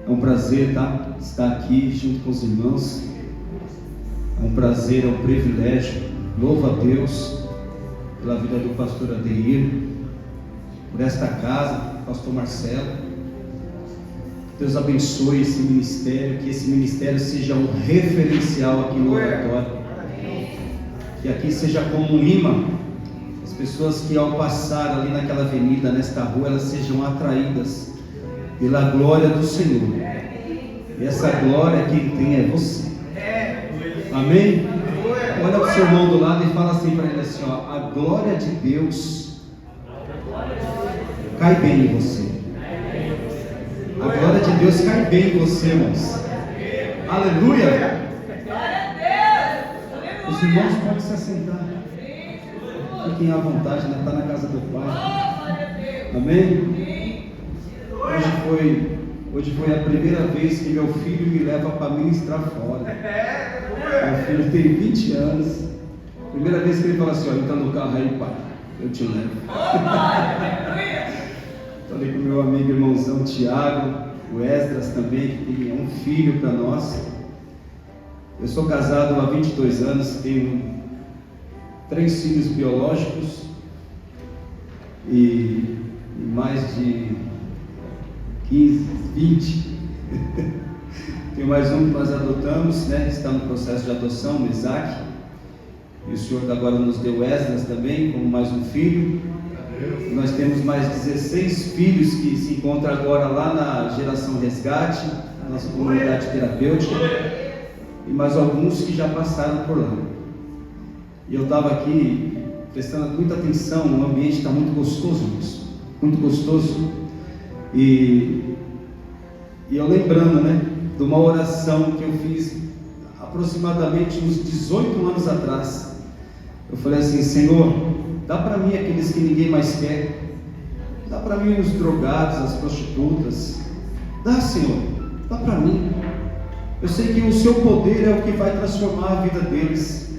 É um prazer, tá? Estar aqui junto com os irmãos. É um prazer, é um privilégio. Louvo a Deus pela vida do pastor Adeir, por esta casa, pastor Marcelo. Deus abençoe esse ministério, que esse ministério seja um referencial aqui no oratório. Que aqui seja como um imã. As pessoas que ao passar ali naquela avenida, nesta rua, elas sejam atraídas pela glória do Senhor. E essa glória quem tem é você. Amém? Olha para o seu irmão do lado e fala assim para ele assim, ó: a glória de Deus cai bem em você. A glória de Deus cai bem em você, irmãos. Aleluia! Os irmãos podem se assentar. Fiquem à vontade, né? Está na casa do Pai. Amém? Hoje foi a primeira vez que meu filho me leva para ministrar fora. Meu filho tem 20 anos. Primeira vez que ele fala assim, ó, entra no carro aí, pai, eu te levo. Falei com o meu amigo irmãozão Tiago, o Esdras também, que é um filho para nós. Eu sou casado há 22 anos, tenho 3 filhos biológicos e mais de 15, 20. Tem mais um que nós adotamos, né? Está no processo de adoção, o Isaac. E o Senhor agora nos deu Esdras também, como mais um filho. Nós temos mais 16 filhos que se encontram agora lá na Geração Resgate, na nossa comunidade terapêutica, e mais alguns que já passaram por lá. E eu estava aqui prestando muita atenção, o ambiente está muito gostoso, muito gostoso. E eu lembrando, né, de uma oração que eu fiz aproximadamente uns 18 anos atrás. Eu falei assim: Senhor, dá para mim aqueles que ninguém mais quer, dá para mim os drogados, as prostitutas, dá, Senhor, dá para mim. Eu sei que o seu poder é o que vai transformar a vida deles,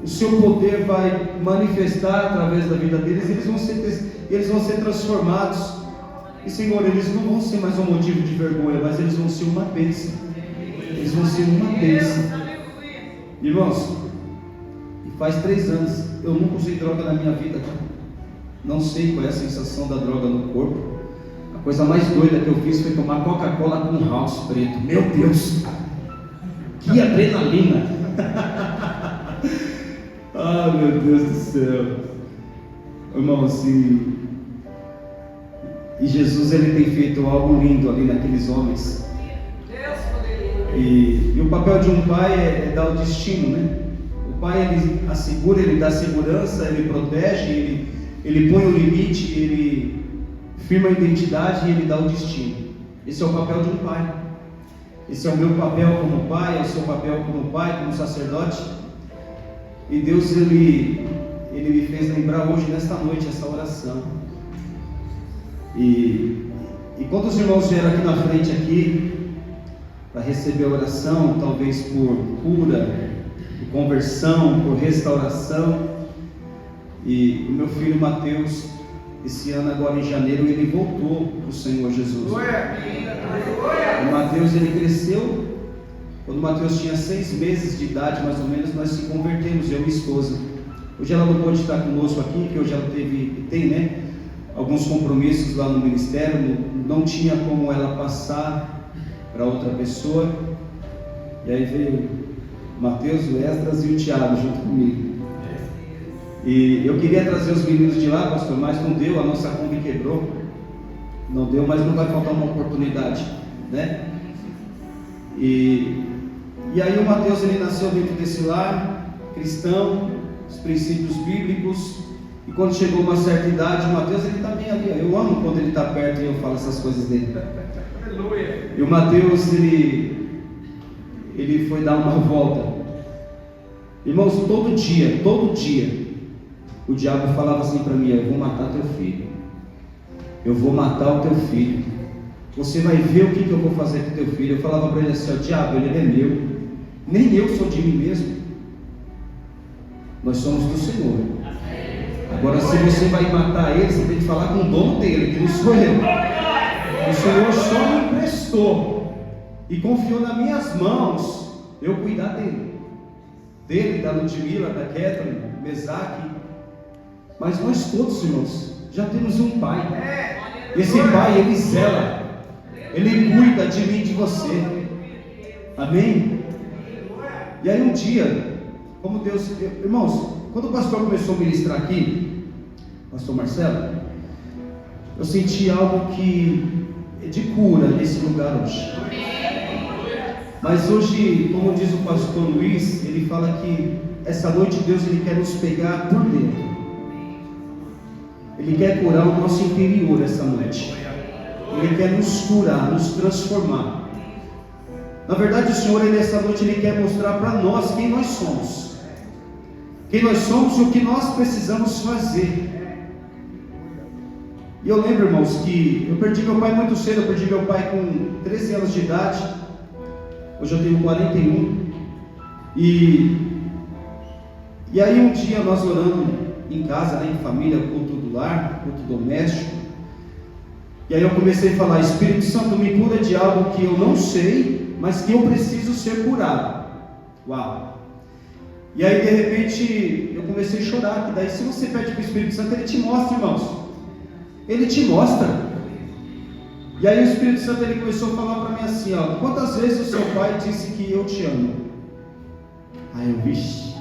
o seu poder vai manifestar através da vida deles, eles vão ser transformados. E Senhor, eles não vão ser mais um motivo de vergonha, mas eles vão ser uma bênção. Eles vão ser uma bênção. Irmãos, faz 3 anos, eu nunca usei droga na minha vida. Não sei qual é a sensação da droga no corpo. A coisa mais doida que eu fiz foi tomar Coca-Cola com house preto. Meu Deus! Que adrenalina! Ah, meu Deus do céu! Irmãos, e Jesus, ele tem feito algo lindo ali naqueles homens. E o papel de um pai é dar o destino, né? O pai, ele assegura, ele dá segurança, ele protege, ele põe o limite, ele firma a identidade e ele dá o destino. Esse é o papel de um pai. Esse é o meu papel como pai, é o seu papel como pai, como sacerdote. E Deus, ele me fez lembrar hoje, nesta noite, essa oração. E quando os irmãos vieram aqui na frente aqui para receber a oração, talvez por cura, por conversão, por restauração, e o meu filho Mateus, esse ano agora em janeiro, ele voltou para o Senhor Jesus. O Mateus, ele cresceu. Quando o Mateus tinha 6 meses de idade, mais ou menos, nós se convertemos, eu e minha esposa. Hoje ela não pôde estar conosco aqui, porque hoje ela tem, né, alguns compromissos lá no ministério, não tinha como ela passar para outra pessoa. E aí veio o Mateus, o Esdras e o Tiago junto comigo. E eu queria trazer os meninos de lá, pastor, mas não deu, a nossa Kombi quebrou. Não deu, mas não vai faltar uma oportunidade, né? E aí o Mateus, ele nasceu dentro desse lar cristão, os princípios bíblicos. E quando chegou uma certa idade, o Mateus, ele está bem ali. Eu amo quando ele está perto e eu falo essas coisas dele. E o Mateus, ele foi dar uma volta. Irmãos, todo dia, o diabo falava assim para mim: eu vou matar teu filho. Eu vou matar o teu filho. Você vai ver o que eu vou fazer com teu filho. Eu falava para ele assim: ó, diabo, ele é meu. Nem eu sou de mim mesmo. Nós somos do Senhor. Agora, se você vai matar ele, você tem que falar com o dono dele, que não sou eu. O Senhor só me emprestou. e confiou nas minhas mãos eu cuidar dele, da Ludmila, da Kathleen, Mesaque. Mas nós todos, irmãos, já temos um pai. Esse pai, ele zela, ele cuida de mim e de você. Amém? E aí um dia, como Deus, irmãos, quando o pastor começou a ministrar aqui, pastor Marcelo, eu senti algo de cura nesse lugar hoje. Mas hoje, como diz o pastor Luiz, ele fala que essa noite Deus ele quer nos pegar por dentro. Ele quer curar o nosso interior essa noite. Ele quer nos curar, nos transformar. Na verdade, o Senhor, nessa noite, Ele quer mostrar para nós quem nós somos. Quem nós somos e o que nós precisamos fazer. E eu lembro, irmãos, que eu perdi meu pai muito cedo. Eu perdi meu pai com 13 anos de idade. Hoje eu tenho 41. E aí um dia nós orando em casa, em família, culto do lar, culto doméstico. E aí eu comecei a falar: Espírito Santo, me cura de algo que eu não sei, mas que eu preciso ser curado. Uau! E aí de repente eu comecei a chorar. Que daí, se você pede para o Espírito Santo, ele te mostra, irmãos. Ele te mostra. E aí o Espírito Santo ele começou a falar para mim assim: ó, quantas vezes o seu pai disse que eu te amo? Aí eu, vixe.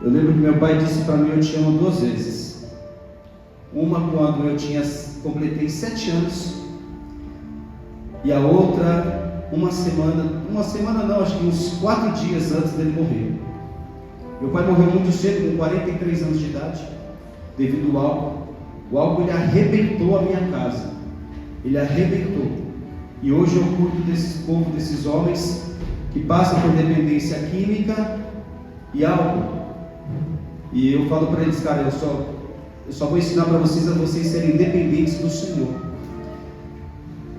Eu lembro que meu pai disse para mim: eu te amo 2 vezes. Uma quando eu completei 7 anos, e a outra uma semana não, acho que uns 4 dias antes dele morrer. Meu pai morreu muito cedo, com 43 anos de idade, devido ao álcool. O álcool ele arrebentou a minha casa, ele arrebentou. E hoje eu cuido desse povo, desses homens que passam por dependência química e álcool. E eu falo para eles: cara, eu só vou ensinar para vocês a vocês serem dependentes do Senhor.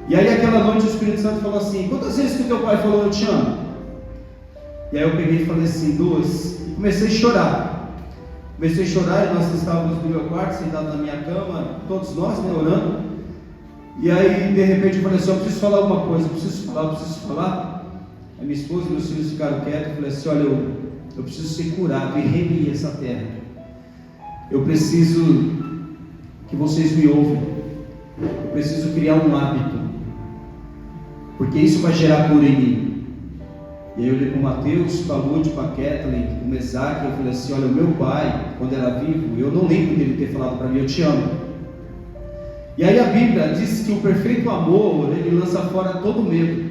E aí aquela noite o Espírito Santo falou assim: quantas vezes que o teu pai falou eu te amo? E aí eu peguei e falei assim: 2. E comecei a chorar. E nós estávamos no meu quarto, sentados na minha cama, todos nós, né, orando. E aí de repente eu falei assim: eu preciso falar alguma coisa, eu preciso falar. Aí minha esposa e meus filhos ficaram quietos. Eu falei assim: olha, eu preciso ser curado e remir essa terra. Eu preciso que vocês me ouvem. Eu preciso criar um hábito, porque isso vai gerar cura em mim. E aí eu olhei para o Mateus, para a Lúcia, para a Kathleen, para o Mesaque. Eu falei assim: olha, o meu pai, quando era vivo, eu não lembro dele ter falado para mim: eu te amo. E aí a Bíblia diz que o perfeito amor, ele lança fora todo medo.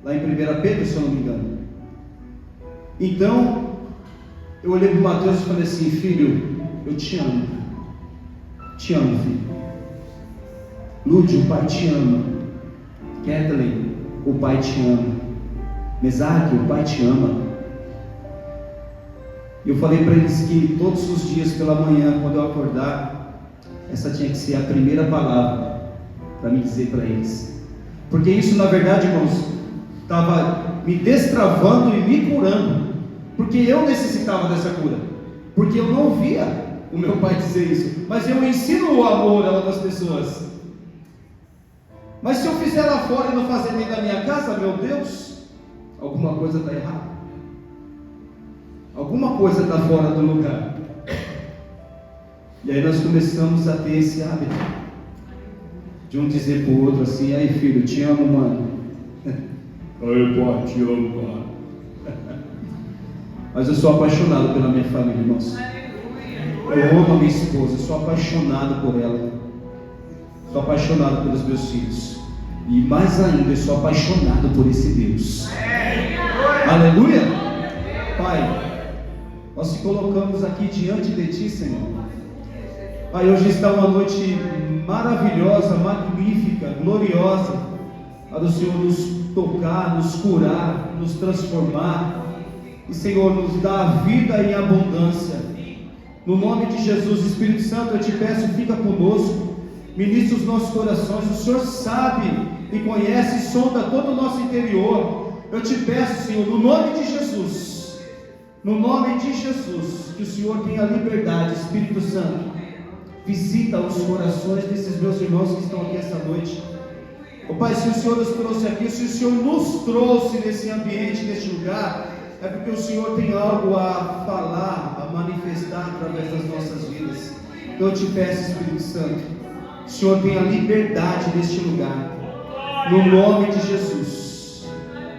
Lá em 1 Pedro, se eu não me engano. Então, eu olhei para o Mateus e falei assim: filho, eu te amo. Te amo, filho. Lúcia, o pai te ama. Kathleen, o pai te ama. Mesaque, o pai te ama. Eu falei para eles que todos os dias pela manhã, quando eu acordar, essa tinha que ser a primeira palavra para me dizer para eles. Porque isso, na verdade, irmãos, estava me destravando e me curando. Porque eu necessitava dessa cura. Porque eu não ouvia o meu pai dizer isso. Mas eu ensino o amor a outras pessoas. Mas se eu fizer lá fora e não fazer dentro da minha casa, meu Deus, alguma coisa está errada. Alguma coisa está fora do lugar. E aí nós começamos a ter esse hábito de um dizer para o outro assim: aí filho, te amo, mano. Aí pai, te amo, pai. Mas eu sou apaixonado pela minha família, irmãos. Eu amo a minha esposa, sou apaixonado por ela. Sou apaixonado pelos meus filhos. E mais ainda, eu sou apaixonado por esse Deus. Aleluia! Pai, nós te colocamos aqui diante de Ti, Senhor. Pai, hoje está uma noite maravilhosa, magnífica, gloriosa. Para o Senhor nos tocar, nos curar, nos transformar. E, Senhor, nos dá a vida em abundância. No nome de Jesus, Espírito Santo, eu te peço, fica conosco. Ministra os nossos corações. O Senhor sabe e conhece e sonda todo o nosso interior. Eu te peço, Senhor, no nome de Jesus, no nome de Jesus, que o Senhor tenha liberdade. Espírito Santo, visita os corações desses meus irmãos que estão aqui essa noite. Oh Pai, se o Senhor nos trouxe aqui, se o Senhor nos trouxe nesse ambiente, neste lugar, é porque o Senhor tem algo a falar, a manifestar através das nossas vidas. Então eu te peço, Espírito Santo, o Senhor tenha liberdade neste lugar, no nome de Jesus,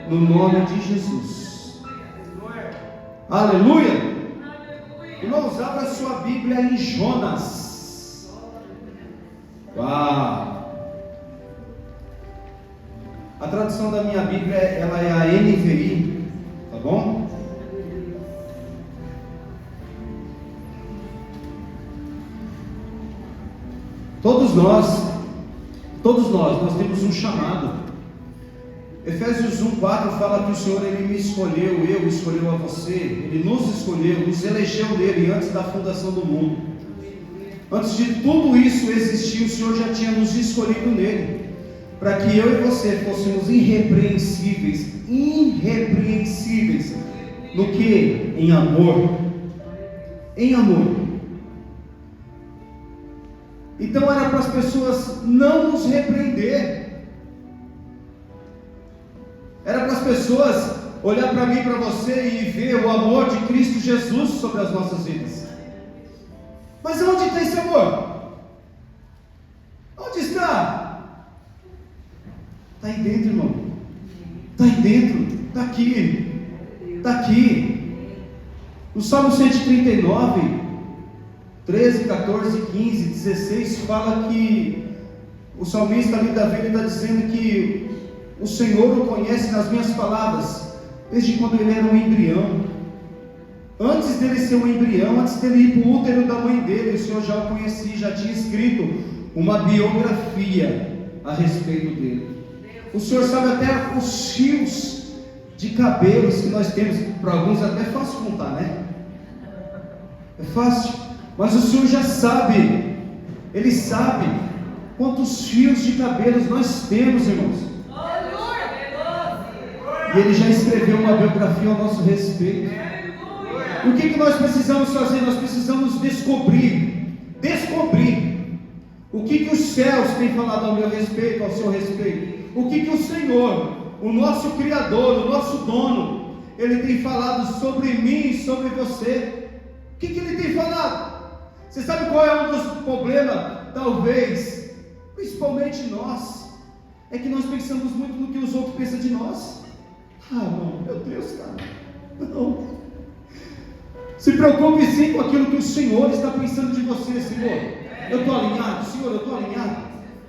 no nome de Jesus. Aleluia. Irmãos, abra sua Bíblia em Jonas. Uau! A tradução da minha Bíblia, ela é a NVI, tá bom? Todos nós temos um chamado. Efésios 1:4 fala que o Senhor, Ele me escolheu, escolheu a você, Ele nos escolheu, nos elegeu nele antes da fundação do mundo. Antes de tudo isso existir, o Senhor já tinha nos escolhido nele, para que eu e você fôssemos irrepreensíveis. No que? Em amor. Em amor. Então era para as pessoas não nos repreender. Era para as pessoas olhar para mim e para você e ver o amor de Cristo Jesus sobre as nossas vidas. Mas onde está esse amor? Onde está? Está aí dentro, irmão. Está aí dentro. Está aqui. Está aqui. No Salmo 139, 13, 14, 15, 16, fala que o salmista ali, Davi, está dizendo que o Senhor o conhece nas minhas palavras, desde quando ele era um embrião. Antes dele ser um embrião, antes dele ir para o útero da mãe dele, o Senhor já o conhecia, já tinha escrito uma biografia a respeito dele. O Senhor sabe até os fios de cabelos que nós temos. Para alguns até é fácil contar, né? É fácil. Mas o Senhor já sabe. Ele sabe quantos fios de cabelos nós temos, irmãos. E Ele já escreveu uma biografia ao nosso respeito. E o que nós precisamos fazer? Nós precisamos descobrir o que os céus têm falado ao meu respeito, ao seu respeito. O que o Senhor, o nosso Criador, o nosso dono, Ele tem falado sobre mim e sobre você. O que Ele tem falado? Você sabe qual é um dos problemas? Talvez, principalmente nós, é que nós pensamos muito no que os outros pensam de nós. Não, meu Deus, cara, não. Se preocupe sim com aquilo que o Senhor está pensando de você. Senhor, eu estou alinhado. Senhor, eu estou alinhado.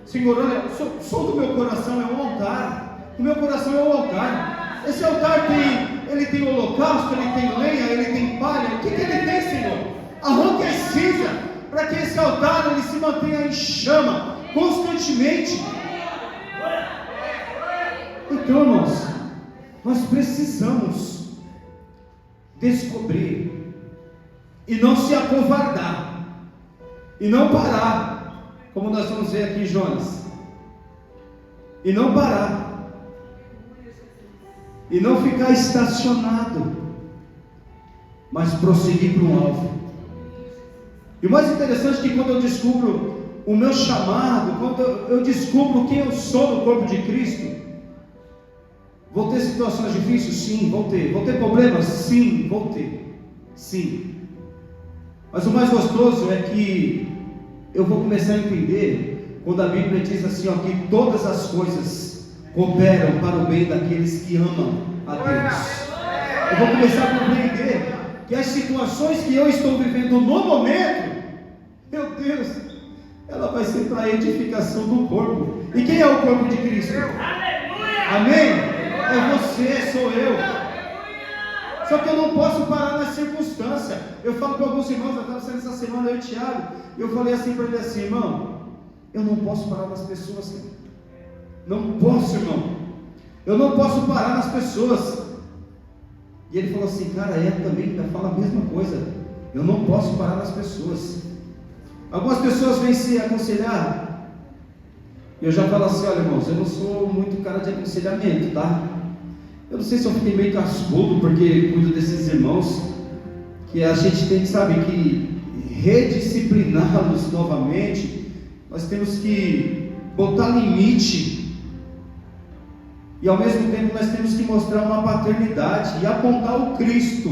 Senhor, olha, o som do meu coração é um altar. O meu coração é um altar. Esse altar tem holocausto, ele tem lenha, ele tem palha. O que ele tem, Senhor? Arranque a cinza, para que esse altar ele se mantenha em chama constantemente. Então, irmãos, nós precisamos descobrir e não se acovardar e não parar, como nós vamos ver aqui em Jonas, e não parar e não ficar estacionado, mas prosseguir para um alvo. E o mais interessante é que quando eu descubro o meu chamado, quando eu descubro quem eu sou no corpo de Cristo, vou ter situações difíceis? Sim, vou ter. Vou ter problemas? Sim, vou ter. Sim. Mas o mais gostoso é que eu vou começar a entender quando a Bíblia diz assim, ó, que todas as coisas cooperam para o bem daqueles que amam a Deus. Eu vou começar a compreender que as situações que eu estou vivendo no momento, meu Deus, ela vai ser para a edificação do corpo. E quem é o corpo de Cristo? Amém? É você, sou eu. Só que eu não posso parar na circunstância. Eu falo para alguns irmãos, eu estava saindo essa semana, eu e o Thiago, e eu falei assim para ele assim, irmão, eu não posso parar nas pessoas. Não posso, irmão. Eu não posso parar nas pessoas. E ele falou assim, cara, também fala a mesma coisa. Eu não posso parar nas pessoas. Algumas pessoas vêm se aconselhar. Eu já falo assim, olha, irmãos, eu não sou muito cara de aconselhamento, tá? Eu não sei se eu fiquei meio cascudo, porque cuido desses irmãos, que a gente tem, sabe, que rediscipliná-los novamente. Nós temos que botar limite E ao mesmo tempo nós temos que mostrar uma paternidade e apontar o Cristo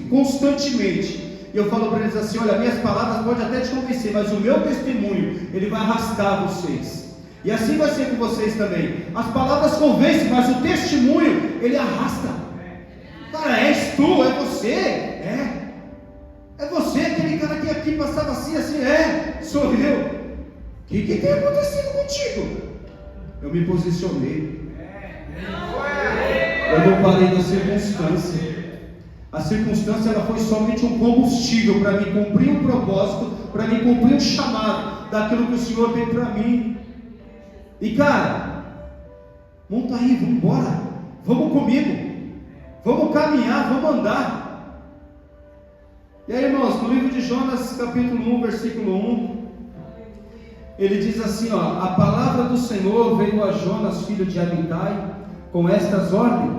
constantemente. E eu falo para eles assim: olha, minhas palavras podem até te convencer, mas o meu testemunho, ele vai arrastar vocês. E assim vai ser com vocês também. As palavras convencem, mas o testemunho, ele arrasta. Cara, és tu, é você, é você, aquele cara que aqui passava assim, sou eu. O que tem acontecido contigo? Eu me posicionei. Eu não parei da circunstância. A circunstância, ela foi somente um combustível para me cumprir um propósito, para me cumprir um chamado daquilo que o Senhor tem para mim. E cara, monta aí, vamos embora, vamos comigo, vamos caminhar, vamos andar. E aí, irmãos, no livro de Jonas, capítulo 1, versículo 1, ele diz assim, ó: a palavra do Senhor veio a Jonas, filho de Amitai, com estas ordens: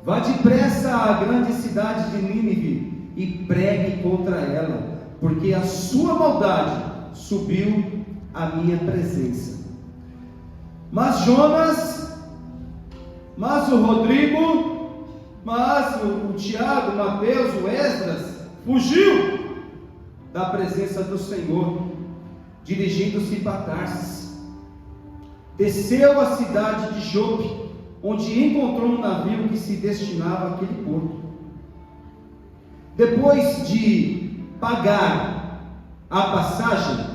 vá depressa à grande cidade de Nínive e pregue contra ela, porque a sua maldade subiu à minha presença. Mas Jonas, mas o Rodrigo, mas o Tiago, o Mateus, o Esdras, fugiu da presença do Senhor, dirigindo-se para Tarsis. Desceu à cidade de Jope, onde encontrou um navio que se destinava àquele porto. Depois de pagar a passagem,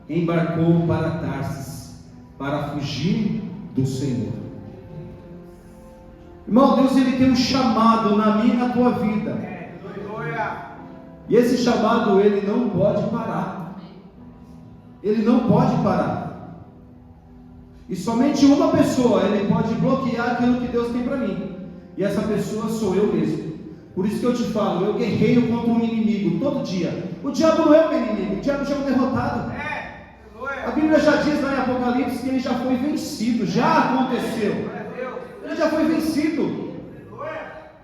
embarcou para Tarsis, para fugir do Senhor. Irmão, Deus, ele tem um chamado na minha e na tua vida. E esse chamado, ele não pode parar. Ele não pode parar. E somente uma pessoa, ele pode bloquear aquilo que Deus tem para mim. E essa pessoa sou eu mesmo. Por isso que eu te falo, eu guerreio contra um inimigo todo dia. O diabo não é o meu inimigo, o diabo já é um derrotado. A Bíblia já diz lá em Apocalipse que ele já foi vencido, já aconteceu. Ele já foi vencido.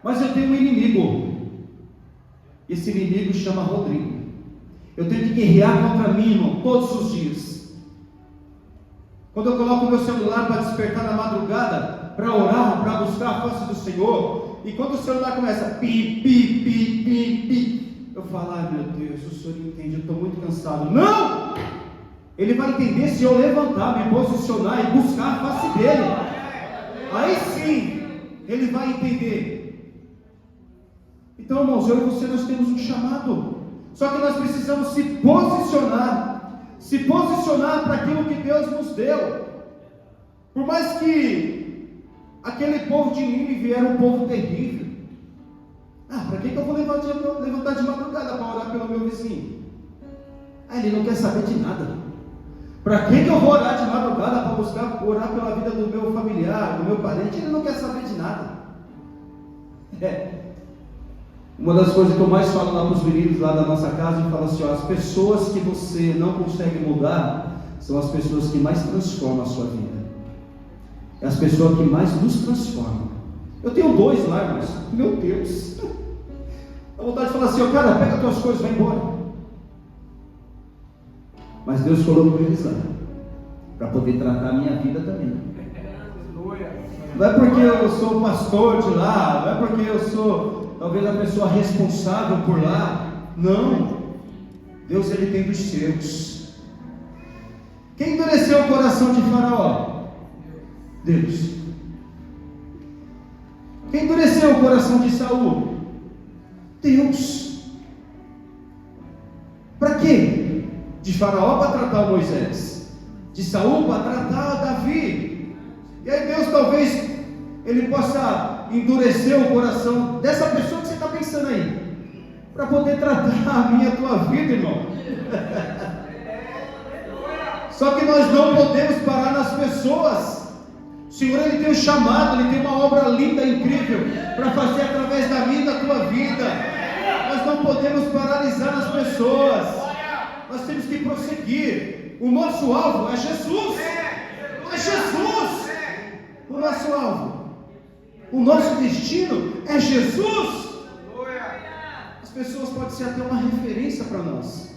Mas eu tenho um inimigo. Esse inimigo chama Rodrigo. Eu tenho que guerrear contra mim, irmão, todos os dias. Quando eu coloco o meu celular para despertar na madrugada, para orar, para buscar a face do Senhor, e quando o celular começa pi, pi, pi, pi, pi, eu falo: ai meu Deus, o Senhor entende, eu estou muito cansado. Não! Ele vai entender se eu levantar, me posicionar e buscar a face dele. Aí sim, ele vai entender. Então, irmãos, eu e você, nós temos um chamado. Só que nós precisamos se posicionar para aquilo que Deus nos deu. Por mais que aquele povo de Nínive era um povo terrível. Para que eu vou levantar de madrugada para orar pelo meu vizinho? Ele não quer saber de nada. Para que eu vou orar de madrugada para buscar orar pela vida do meu familiar, do meu parente? Ele não quer saber de nada. Uma das coisas que eu mais falo lá para os meninos lá da nossa casa, eu falo assim: as pessoas que você não consegue mudar são as pessoas que mais transformam a sua vida. É as pessoas que mais nos transformam. Eu tenho 2 lá, irmãos. Meu Deus. Dá vontade de falar assim: cara, pega as tuas coisas, vai embora. Mas Deus colocou eles lá para poder tratar a minha vida também. Não é porque eu sou pastor de lá, não é porque eu sou talvez a pessoa responsável por lá. Não. Deus, ele tem dos seus. Quem endureceu o coração de Faraó? Deus. Quem endureceu o coração de Saul? Deus. Para quê? De Faraó para tratar Moisés, de Saul para tratar Davi. E aí Deus talvez ele possa endurecer o coração dessa pessoa que você está pensando aí, para poder tratar a minha e a tua vida, irmão. Só que nós não podemos parar nas pessoas. O Senhor, ele tem um chamado, ele tem uma obra linda, incrível para fazer através da minha e da tua vida. Nós não podemos paralisar as pessoas. Nós temos que prosseguir. O nosso alvo é Jesus. É Jesus. O nosso alvo, o nosso destino é Jesus. As pessoas podem ser até uma referência para nós,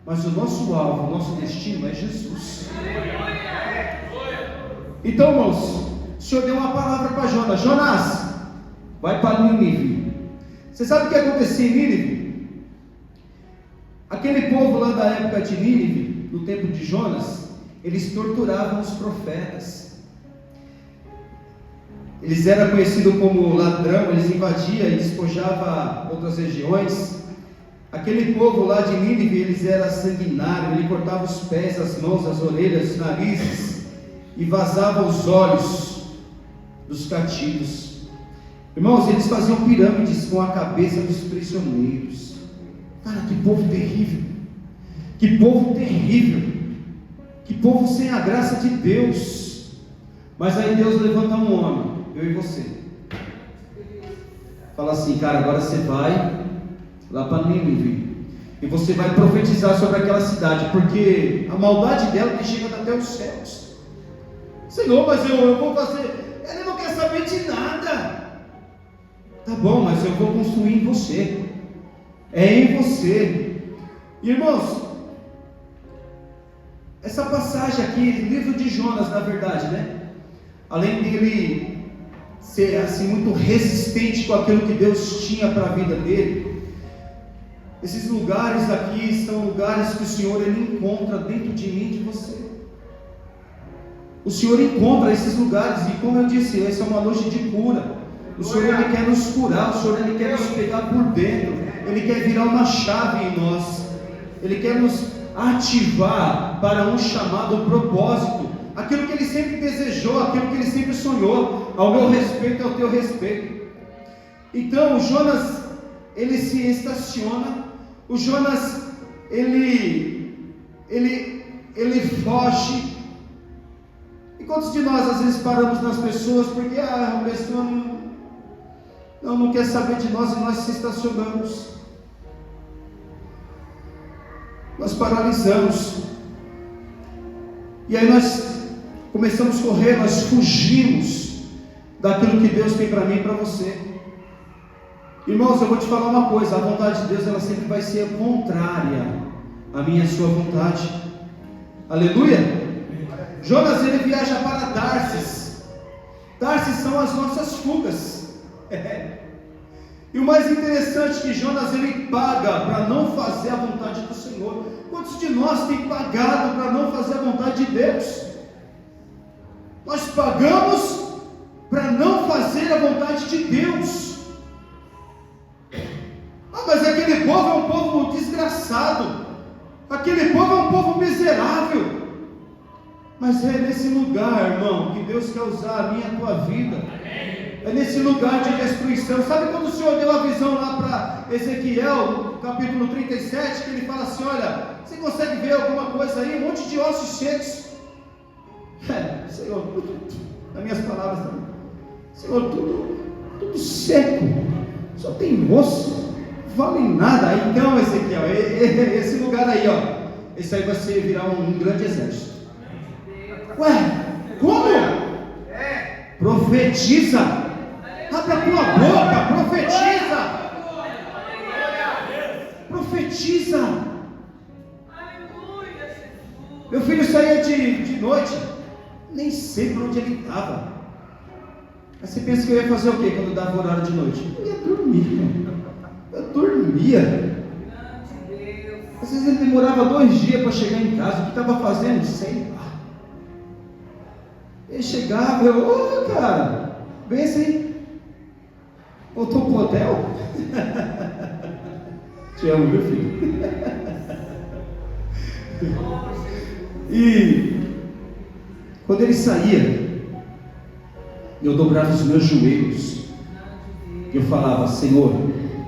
mas o nosso alvo, o nosso destino é Jesus. Então, irmãos, Senhor deu uma palavra para Jonas: Jonas, vai para Nínive. Você sabe o que acontecia em Nínive? Aquele povo lá da época de Nínive, no tempo de Jonas, eles torturavam os profetas. Eles eram conhecidos como ladrão, eles invadiam e despojavam outras regiões. Aquele povo lá de Nínive, eles eram sanguinários, ele cortava os pés, as mãos, as orelhas, os narizes e vazava os olhos dos cativos. Irmãos, eles faziam pirâmides com a cabeça dos prisioneiros. Cara, que povo terrível, que povo terrível, que povo sem a graça de Deus. Mas aí Deus levanta um homem, eu e você, fala assim: cara, agora você vai lá para Nínive e você vai profetizar sobre aquela cidade, porque a maldade dela que chega até os céus. Senhor, mas eu vou fazer. Ele não quer saber de nada. Tá bom, mas eu vou construir em você. É em você. Irmãos, essa passagem aqui, livro de Jonas, na verdade, né? Além dele ser assim muito resistente com aquilo que Deus tinha para a vida dele, esses lugares aqui são lugares que o Senhor ele encontra dentro de mim e de você. O Senhor encontra esses lugares, e como eu disse, essa é uma noite de cura. O Senhor ele quer nos curar, o Senhor ele quer nos pegar por dentro, Ele quer virar uma chave em nós, Ele quer nos ativar para um chamado propósito, aquilo que Ele sempre desejou, aquilo que Ele sempre sonhou, ao meu respeito e ao teu respeito. Então o Jonas, ele se estaciona, o Jonas, ele foge. E quantos de nós às vezes paramos nas pessoas porque a pessoa não quer saber de nós e nós se estacionamos, nós paralisamos, e aí nós começamos a correr, nós fugimos daquilo que Deus tem para mim e para você. Irmãos, eu vou te falar uma coisa: a vontade de Deus ela sempre vai ser contrária à minha e à sua vontade. Aleluia. Jonas ele viaja para Tarsis. Tarsis são as nossas fugas. E o mais interessante é que Jonas ele paga para não fazer a vontade do Senhor. Quantos de nós tem pagado para não fazer a vontade de Deus? Nós pagamos para não fazer a vontade de Deus. Mas aquele povo é um povo desgraçado, aquele povo é um povo miserável. Mas é nesse lugar, irmão, que Deus quer usar a minha e a tua vida. É nesse lugar de destruição. Sabe quando o Senhor deu a visão lá para Ezequiel, no capítulo 37, que ele fala assim: olha, você consegue ver alguma coisa aí? Um monte de ossos secos. Senhor, nas minhas palavras também, Senhor, tudo seco, só tem osso, vale nada. Então Ezequiel, esse lugar aí, ó, esse aí vai ser virar um grande exército. Ué, como? Profetiza, abre a tua boca, profetiza. Meu filho saía de noite, nem sei por onde ele estava. Aí você pensa que eu ia fazer o quê quando dava o horário de noite? Eu ia dormir, eu dormia. Às vezes ele demorava 2 dias para chegar em casa. O que estava fazendo? Sei lá. Ele chegava, ô cara, vem assim, voltou pro hotel? Te amo, meu filho. E quando ele saía, eu dobrava os meus joelhos, eu falava: Senhor,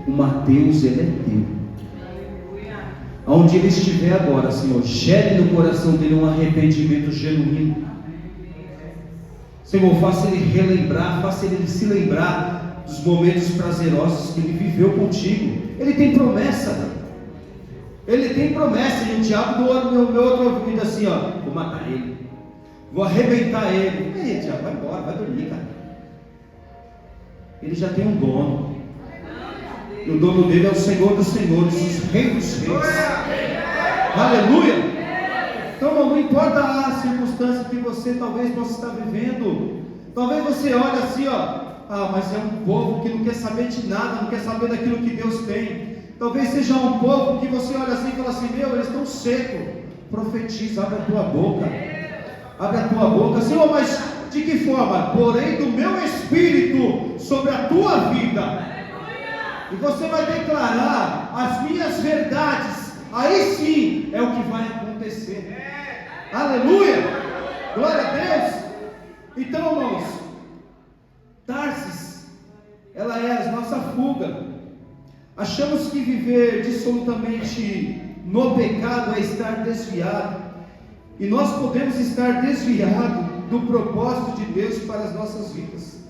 o Mateus ele é teu. Aonde ele estiver agora, Senhor, gere no coração dele um arrependimento genuíno. Senhor, faça ele relembrar, faça ele se lembrar dos momentos prazerosos que ele viveu contigo. Ele tem promessa. Ele tem promessa. E o diabo no meu outro ouvido assim, ó: vou matar ele, vou arrebentar ele. Ei, diabo, vai embora, vai dormir, cara. Ele já tem um dono. E o dono dele é o Senhor dos Senhores, os Reis dos Reis. Aleluia. Então, não importa a circunstância que você talvez possa estar vivendo, Talvez você olhe assim, mas é um povo que não quer saber de nada, não quer saber daquilo que Deus tem. Talvez seja um povo que você olha assim e fala assim, eles estão secos. Profetiza, abre a tua boca. Abre a tua boca, Senhor, mas de que forma? Porém do meu espírito sobre a tua vida. E você vai declarar as minhas verdades. Aí sim é o que vai acontecer. Aleluia! Glória a Deus! Então, irmãos, Tarsis, ela é a nossa fuga. Achamos que viver dissolutamente no pecado é estar desviado. E nós podemos estar desviados do propósito de Deus para as nossas vidas.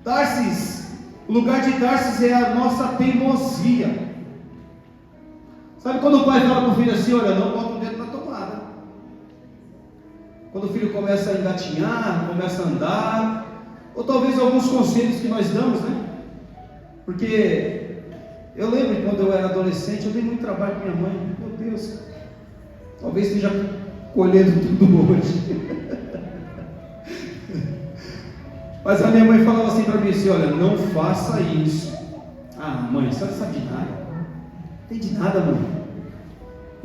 Tarsis, o lugar de Tarsis é a nossa teimosia. Sabe quando o pai fala para o filho assim, olha, não bota o dedo na tomada. Quando o filho começa a engatinhar, começa a andar, ou talvez alguns conselhos que nós damos, né? Porque eu lembro que quando eu era adolescente, eu dei muito trabalho com minha mãe. Meu Deus, talvez esteja colhendo tudo hoje. Mas a minha mãe falava assim para mim assim, olha, não faça isso. Ah, mãe, você não sabe de nada. Não entende nada, mãe.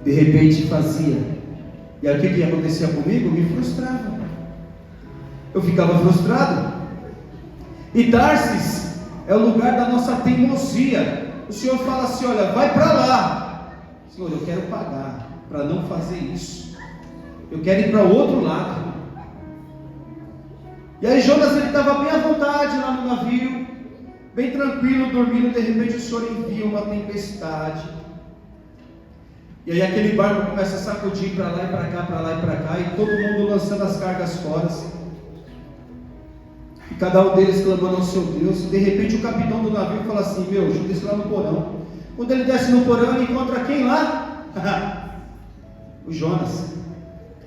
De repente fazia. E aí o que acontecia comigo? Me frustrava. Eu ficava frustrado. E Tarsis é o lugar da nossa teimosia. O Senhor fala assim, olha, vai para lá. Senhor, eu quero pagar para não fazer isso. Eu quero ir para o outro lado. E aí Jonas, ele estava bem à vontade lá no navio, bem tranquilo, dormindo. De repente o Senhor envia uma tempestade. E aí aquele barco começa a sacudir para lá e para cá, para lá e para cá, e todo mundo lançando as cargas fora. E cada um deles clamando ao seu Deus. E de repente o capitão do navio fala assim, ajuda isso lá no porão. Quando ele desce no porão, ele encontra quem lá? O Jonas.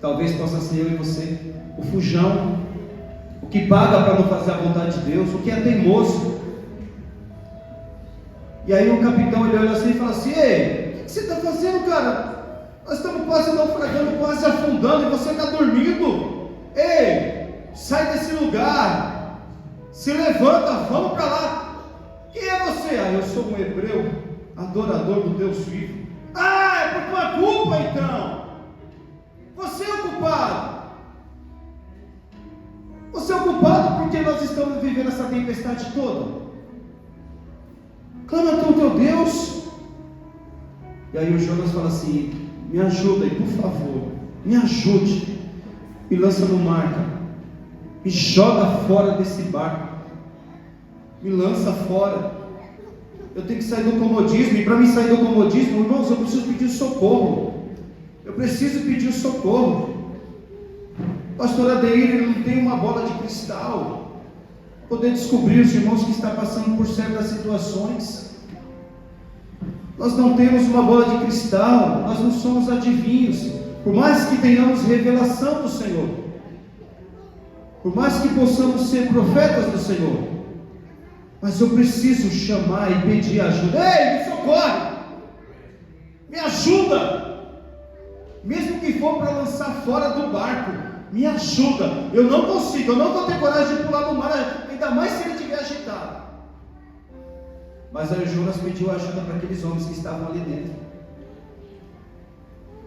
Talvez possa ser eu e você. O fujão. O que paga para não fazer a vontade de Deus. O que é teimoso. E aí o capitão, ele olha assim e fala assim, ei, o que você está fazendo, cara? Nós estamos quase naufragando, quase afundando, e você está dormindo. Ei, sai desse lugar, se levanta, vamos para lá. Quem é você? Eu sou um hebreu, adorador do Deus vivo. É por tua culpa então. Você é o culpado. Você é o culpado porque nós estamos vivendo essa tempestade toda. Clama então o teu Deus. E aí o Jonas fala assim, me ajuda aí, por favor, me ajude. Me lança no mar, cara. Me joga fora desse barco. Me lança fora. Eu tenho que sair do comodismo. E para mim sair do comodismo, irmãos, eu preciso pedir socorro. Eu preciso pedir socorro. Pastor Adeir, ele não tem uma bola de cristal poder descobrir os irmãos que estão passando por certas situações. Nós não temos uma bola de cristal, nós não somos adivinhos. Por mais que tenhamos revelação do Senhor, por mais que possamos ser profetas do Senhor, mas eu preciso chamar e pedir ajuda. Ei, me socorre, me ajuda, mesmo que for para lançar fora do barco, me ajuda. Eu não consigo, eu não vou ter coragem de pular no mar, ainda mais se ele estiver agitado. Mas aí o Jonas pediu ajuda para aqueles homens que estavam ali dentro.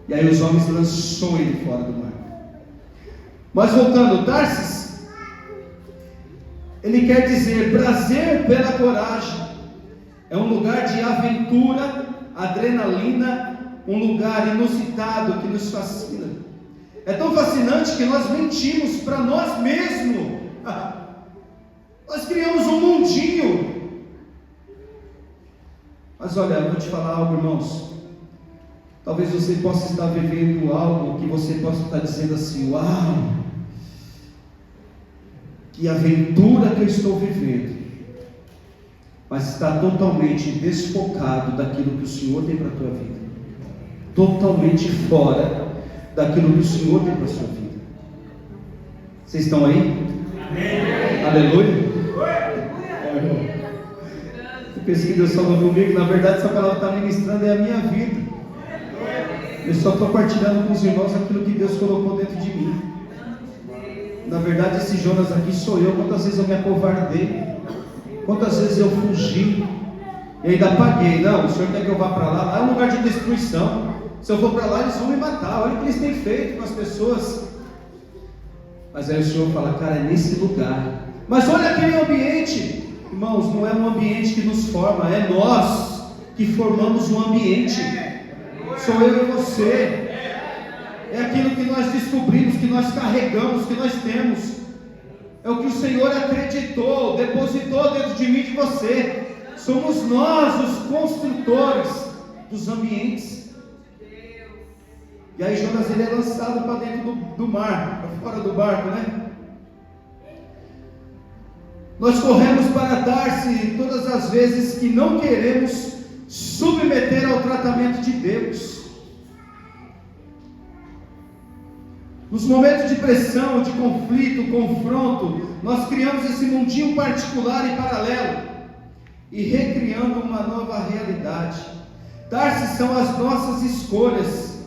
E aí os homens lançou ele fora do mar. Mas voltando, Tarsis, ele quer dizer prazer pela coragem. É um lugar de aventura, adrenalina, um lugar inusitado que nos fascina. É tão fascinante que nós mentimos para nós mesmos. Nós criamos um mundinho. Mas olha, eu vou te falar algo, irmãos. Talvez você possa estar vivendo algo que você possa estar dizendo assim, uau, que aventura que eu estou vivendo. Mas está totalmente desfocado daquilo que o Senhor tem para a tua vida. Totalmente fora daquilo que o Senhor tem para a sua vida. Vocês estão aí? Amém. Aleluia. Você pensa que Deus falou comigo? Na verdade essa palavra está ministrando é a minha vida. Eu só estou partilhando com os irmãos aquilo que Deus colocou dentro de mim. na verdade esse Jonas aqui sou eu. Quantas vezes eu me acovardei, quantas vezes eu fugi, e ainda paguei. Não, o Senhor quer que eu vá para lá, lá é um lugar de destruição. Se eu for para lá, eles vão me matar. Olha o que eles têm feito com as pessoas. Mas aí o Senhor fala, cara, é nesse lugar. Mas olha aquele ambiente. Irmãos, não é um ambiente que nos forma, é nós que formamos um ambiente. Sou eu e você. É aquilo que nós descobrimos, que nós carregamos, que nós temos. É o que o Senhor acreditou, depositou dentro de mim e de você. Somos nós os construtores dos ambientes. E aí Jonas, ele é lançado para dentro do mar, para fora do barco, né? Nós corremos para Tarse todas as vezes que não queremos submeter ao tratamento de Deus. Nos momentos de pressão, de conflito, confronto, nós criamos esse mundinho particular e paralelo e recriando uma nova realidade. Tarse são as nossas escolhas,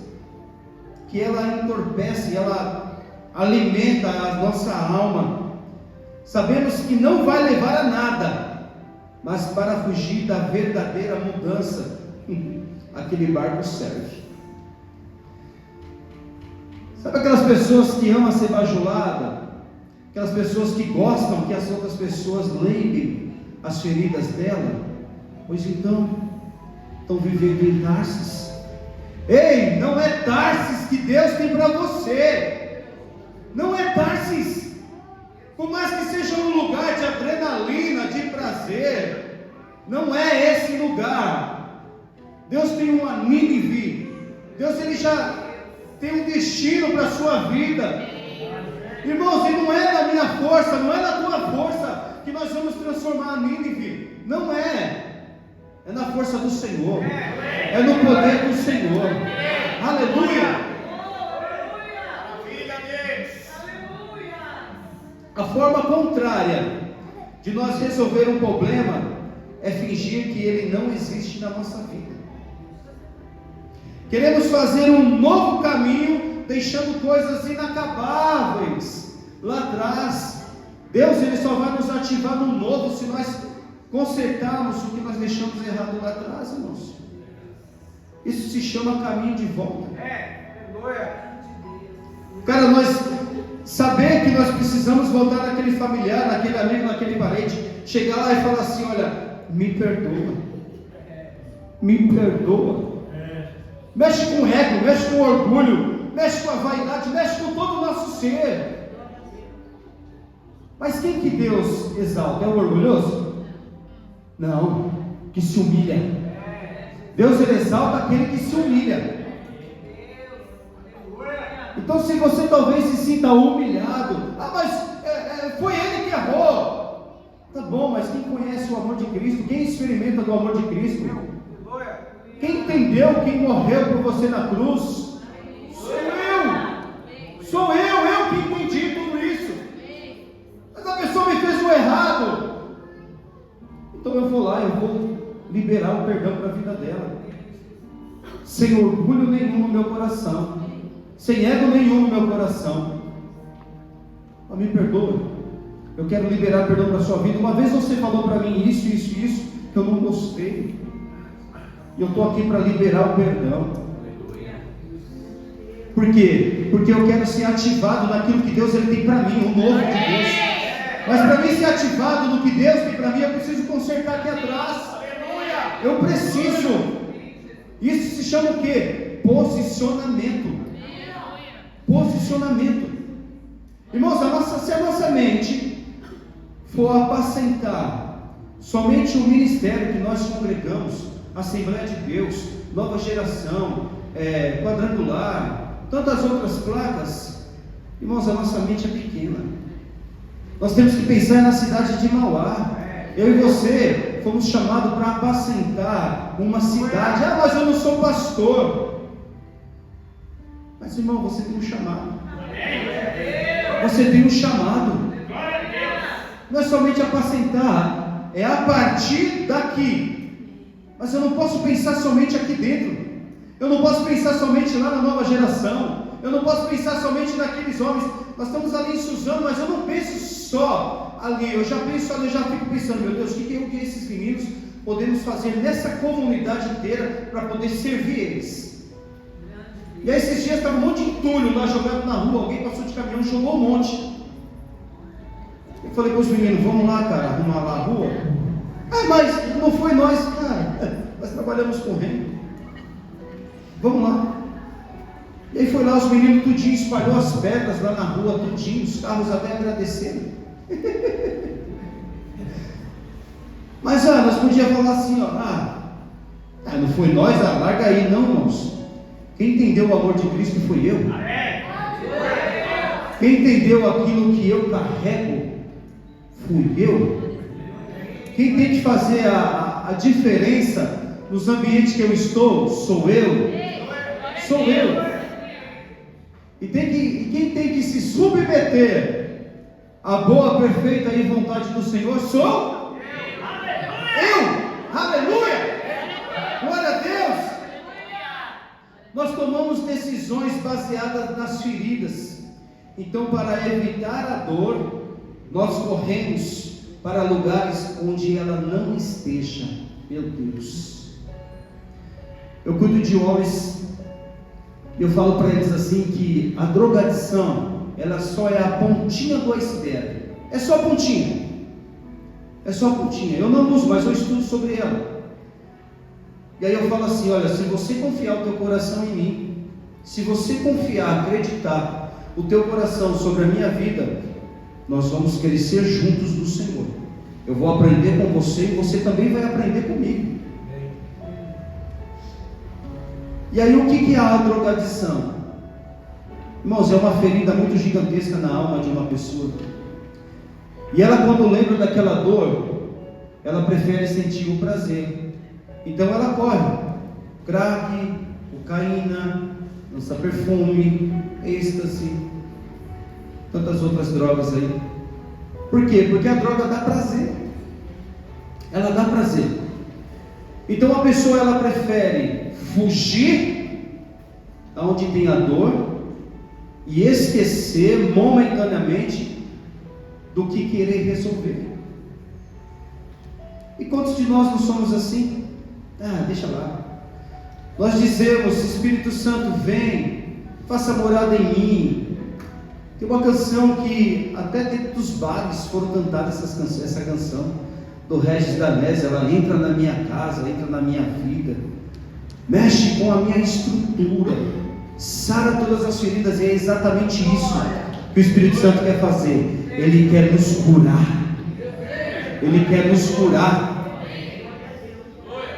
que ela entorpece, ela alimenta a nossa alma. Sabemos que não vai levar a nada, mas para fugir da verdadeira mudança, aquele barco serve. Sabe aquelas pessoas que amam ser bajulada? Aquelas pessoas que gostam que as outras pessoas lembrem as feridas dela? Pois então, estão vivendo em Tarsis. Ei, não é Tarsis que Deus tem para você. Não é Tarsis. Por mais que seja um lugar de adrenalina, de prazer, não é esse lugar. Deus tem uma Nínive. Deus, ele já tem um destino para a sua vida. Irmãos, e não é na minha força, não é na tua força que nós vamos transformar a Nínive. Não é. É na força do Senhor. É no poder do Senhor. Aleluia. A forma contrária de nós resolver um problema é fingir que ele não existe na nossa vida. Queremos fazer um novo caminho, deixando coisas inacabáveis lá atrás. Deus, ele só vai nos ativar no novo se nós consertarmos o que nós deixamos errado lá atrás, irmãos. Isso se chama caminho de volta. Cara, nós saber que nós precisamos voltar naquele familiar, naquele amigo, naquele parente, chegar lá e falar assim, olha, me perdoa. Me perdoa. Mexe com o ego, mexe com o orgulho, mexe com a vaidade, mexe com todo o nosso ser. Mas quem que Deus exalta? É o orgulhoso? Não, que se humilha. Deus, ele exalta aquele que se humilha. Então, se você talvez se sinta humilhado, mas foi ele que errou. Tá bom, mas quem conhece o amor de Cristo, quem experimenta do amor de Cristo, quem entendeu, quem morreu por você na cruz, sou eu que entendi tudo isso. Mas a pessoa me fez o errado, então eu vou lá, eu vou liberar o perdão para a vida dela, sem orgulho nenhum no meu coração, sem ego nenhum no meu coração. Me perdoa, eu quero liberar perdão para a sua vida. Uma vez você falou para mim isso, que eu não gostei, e eu estou aqui para liberar o perdão. Por quê? Porque eu quero ser ativado naquilo que Deus ele tem para mim, o novo de Deus. Mas para mim ser ativado no que Deus tem para mim, eu preciso consertar aqui atrás. Eu preciso. Isso se chama o quê? Posicionamento. Posicionamento. Irmãos, se a nossa mente for apacentar somente o ministério que nós congregamos, Assembleia de Deus, Nova Geração, Quadrangular, tantas outras placas, irmãos, a nossa mente é pequena. Nós temos que pensar na cidade de Mauá. Eu e você fomos chamados para apacentar uma cidade. Mas eu não sou pastor. Mas, irmão, você tem um chamado. Você tem um chamado. Não é somente apacentar, é a partir daqui. Mas eu não posso pensar somente aqui dentro. Eu não posso pensar somente lá na Nova Geração. Eu não posso pensar somente naqueles homens. Nós estamos ali em Suzano, mas eu não penso só ali. Eu já penso ali, eu já fico pensando, meu Deus, o que esses meninos podemos fazer nessa comunidade inteira para poder servir eles? E aí esses dias estava um monte de entulho lá jogado na rua. Alguém passou de caminhão, jogou um monte. Eu falei para os meninos, vamos lá, cara, arrumar lá a rua. Mas não foi nós, cara. Nós trabalhamos com o reino. Vamos lá. E aí foi lá, os meninos tudinho, espalhou as pedras lá na rua, tudinho, os carros até agradeceram. Mas nós podíamos falar assim, não foi nós, larga aí, não, irmãos. Quem entendeu o amor de Cristo foi eu. Quem entendeu aquilo que eu carrego fui eu. Quem tem que fazer a diferença nos ambientes que eu estou sou eu. Sou eu. E quem tem que se submeter à boa, perfeita e vontade do Senhor sou eu. Aleluia! Glória a Deus! Nós tomamos decisões baseadas nas feridas. Então, para evitar a dor, nós corremos para lugares onde ela não esteja. Meu Deus! Eu cuido de homens e eu falo para eles assim que a drogadição, ela só é a pontinha do iceberg. É só a pontinha. É só a pontinha. Eu não uso, mas eu estudo sobre ela. E aí eu falo assim, olha, se você confiar o teu coração em mim, se você confiar, acreditar o teu coração sobre a minha vida, nós vamos crescer juntos do Senhor. Eu vou aprender com você e você também vai aprender comigo. E aí o que é a drogadição? Irmãos, é uma ferida muito gigantesca na alma de uma pessoa. E ela, quando lembra daquela dor, ela prefere sentir o prazer. Então ela corre, crack, cocaína, lança perfume, êxtase, tantas outras drogas aí. Por quê? Porque a droga dá prazer. Ela dá prazer. Então a pessoa, ela prefere fugir aonde tem a dor e esquecer momentaneamente do que querer resolver. E quantos de nós não somos assim? Deixa lá. Nós dizemos, Espírito Santo, vem, faça morada em mim. Tem uma canção que até dentro dos bares foram cantadas essa canção do Regis Danese. Ela entra na minha casa, entra na minha vida, mexe com a minha estrutura, sara todas as feridas. E é exatamente isso que o Espírito Santo quer fazer. Ele quer nos curar. Ele quer nos curar.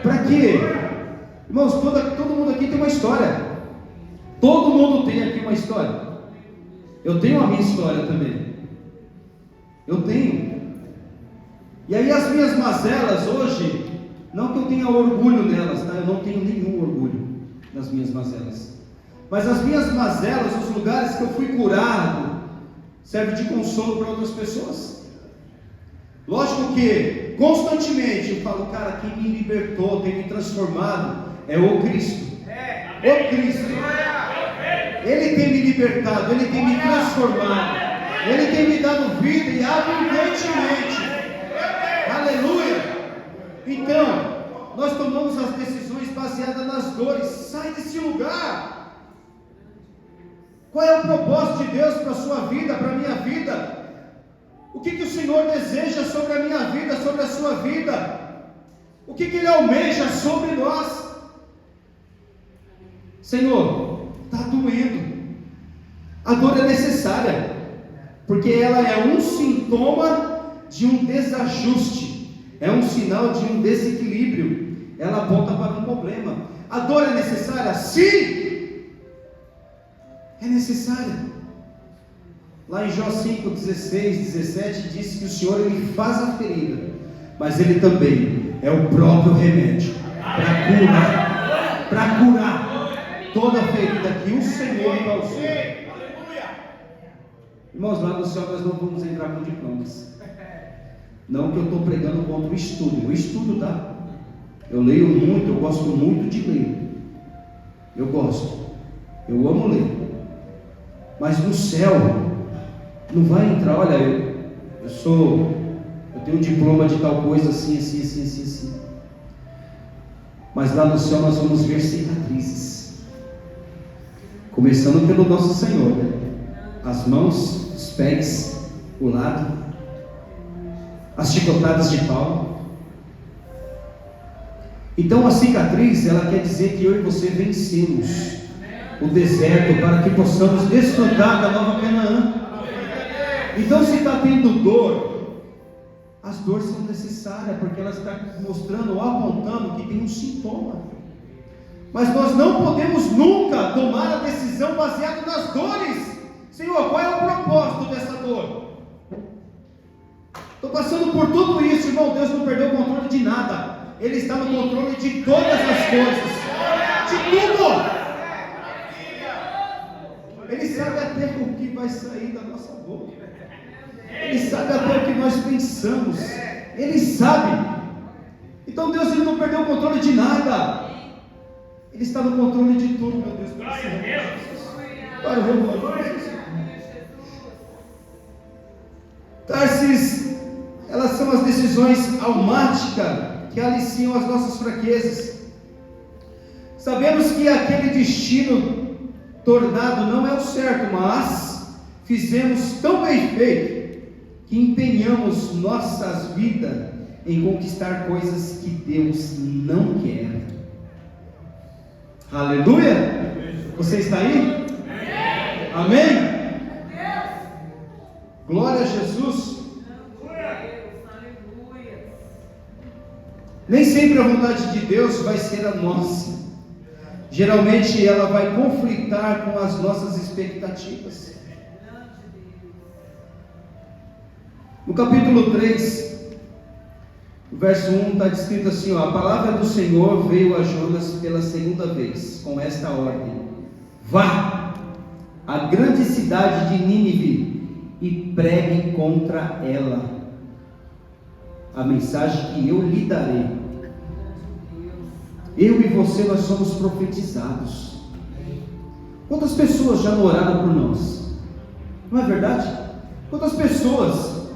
Para quê? Irmãos, todo mundo aqui tem uma história. Todo mundo tem aqui uma história. Eu tenho a minha história também. Eu tenho. E aí as minhas mazelas hoje, não que eu tenha orgulho nelas, tá? Eu não tenho nenhum orgulho nas minhas mazelas. Mas as minhas mazelas, os lugares que eu fui curado, serve de consolo para outras pessoas. Lógico que constantemente eu falo, cara, quem me libertou, tem me transformado é o Cristo. O Cristo. Ele tem me libertado, Ele tem me transformado, Ele tem me dado vida e abundantemente. Aleluia. Então, nós tomamos as decisões baseadas nas dores. Sai desse lugar. Qual é o propósito de Deus para a sua vida, para a minha vida? O que o Senhor deseja sobre a minha vida, sobre a sua vida? O que Ele almeja sobre nós? Senhor, está doendo. A dor é necessária, porque ela é um sintoma de um desajuste, é um sinal de um desequilíbrio. Ela aponta para um problema. A dor é necessária? Sim, é necessária. Lá em Jó 5, 16, 17 diz que o Senhor, Ele faz a ferida, mas Ele também é o próprio remédio para curar toda a ferida que o Senhor causou. Irmãos, lá no céu nós não vamos entrar com diplomas. Não que eu estou pregando contra o estudo. Eu estudo, tá? Eu leio muito, eu gosto muito de ler. Eu gosto. Eu amo ler. Mas no céu não vai entrar, olha, eu tenho um diploma de tal coisa, assim. Mas lá no céu nós vamos ver cicatrizes. Começando pelo nosso Senhor, né? As mãos, os pés, o lado, as chicotadas de Paulo. Então a cicatriz, ela quer dizer que eu e você vencemos o deserto para que possamos desfrutar da nova Canaã. Então se está tendo dor, as dores são necessárias, porque elas estão mostrando ou apontando que tem um sintoma. Mas nós não podemos nunca tomar a decisão baseada nas dores. Senhor, qual é o propósito dessa dor? Estou passando por tudo isso, irmão. Deus não perdeu o controle de nada. Ele está no controle de todas as coisas, de tudo. Ele sabe até o que vai sair da nossa boca. Ele sabe até o que nós pensamos. Ele sabe. Então Deus, ele não perdeu o controle de nada. Ele está no controle de tudo, meu Deus. Para o Tarsis, elas são as decisões almáticas que aliciam as nossas fraquezas. Sabemos que aquele destino tornado não é o certo, mas fizemos tão bem feito que empenhamos nossas vidas em conquistar coisas que Deus não quer. Aleluia! Você está aí? Amém? Glória a Jesus. Nem sempre a vontade de Deus vai ser a nossa. Geralmente ela vai conflitar com as nossas expectativas. No capítulo 3, verso 1 está escrito assim, ó: a palavra do Senhor veio a Jonas pela segunda vez, com esta ordem: vá à grande cidade de Nínive e pregue contra ela a mensagem que eu lhe darei. Eu e você, nós somos profetizados. Quantas pessoas já não oraram por nós? Não é verdade? Quantas pessoas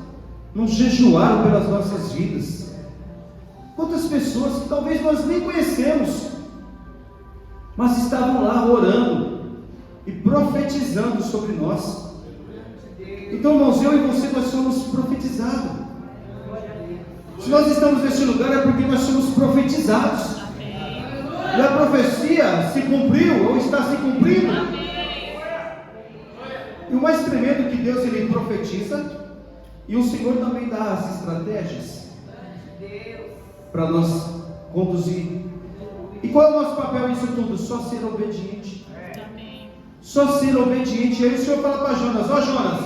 não jejuaram pelas nossas vidas? Quantas pessoas que talvez nós nem conhecemos, mas estavam lá orando e profetizando sobre nós. Então, irmãos, eu e você, nós somos profetizados. Se nós estamos neste lugar é porque nós somos profetizados. E a profecia se cumpriu ou está se cumprindo. E o mais tremendo é que Deus, ele profetiza, e o Senhor também dá as estratégias para nós conduzir. E qual é o nosso papel nisso tudo? Só ser obediente. Só ser obediente. E aí o Senhor fala para Jonas: ó Jonas,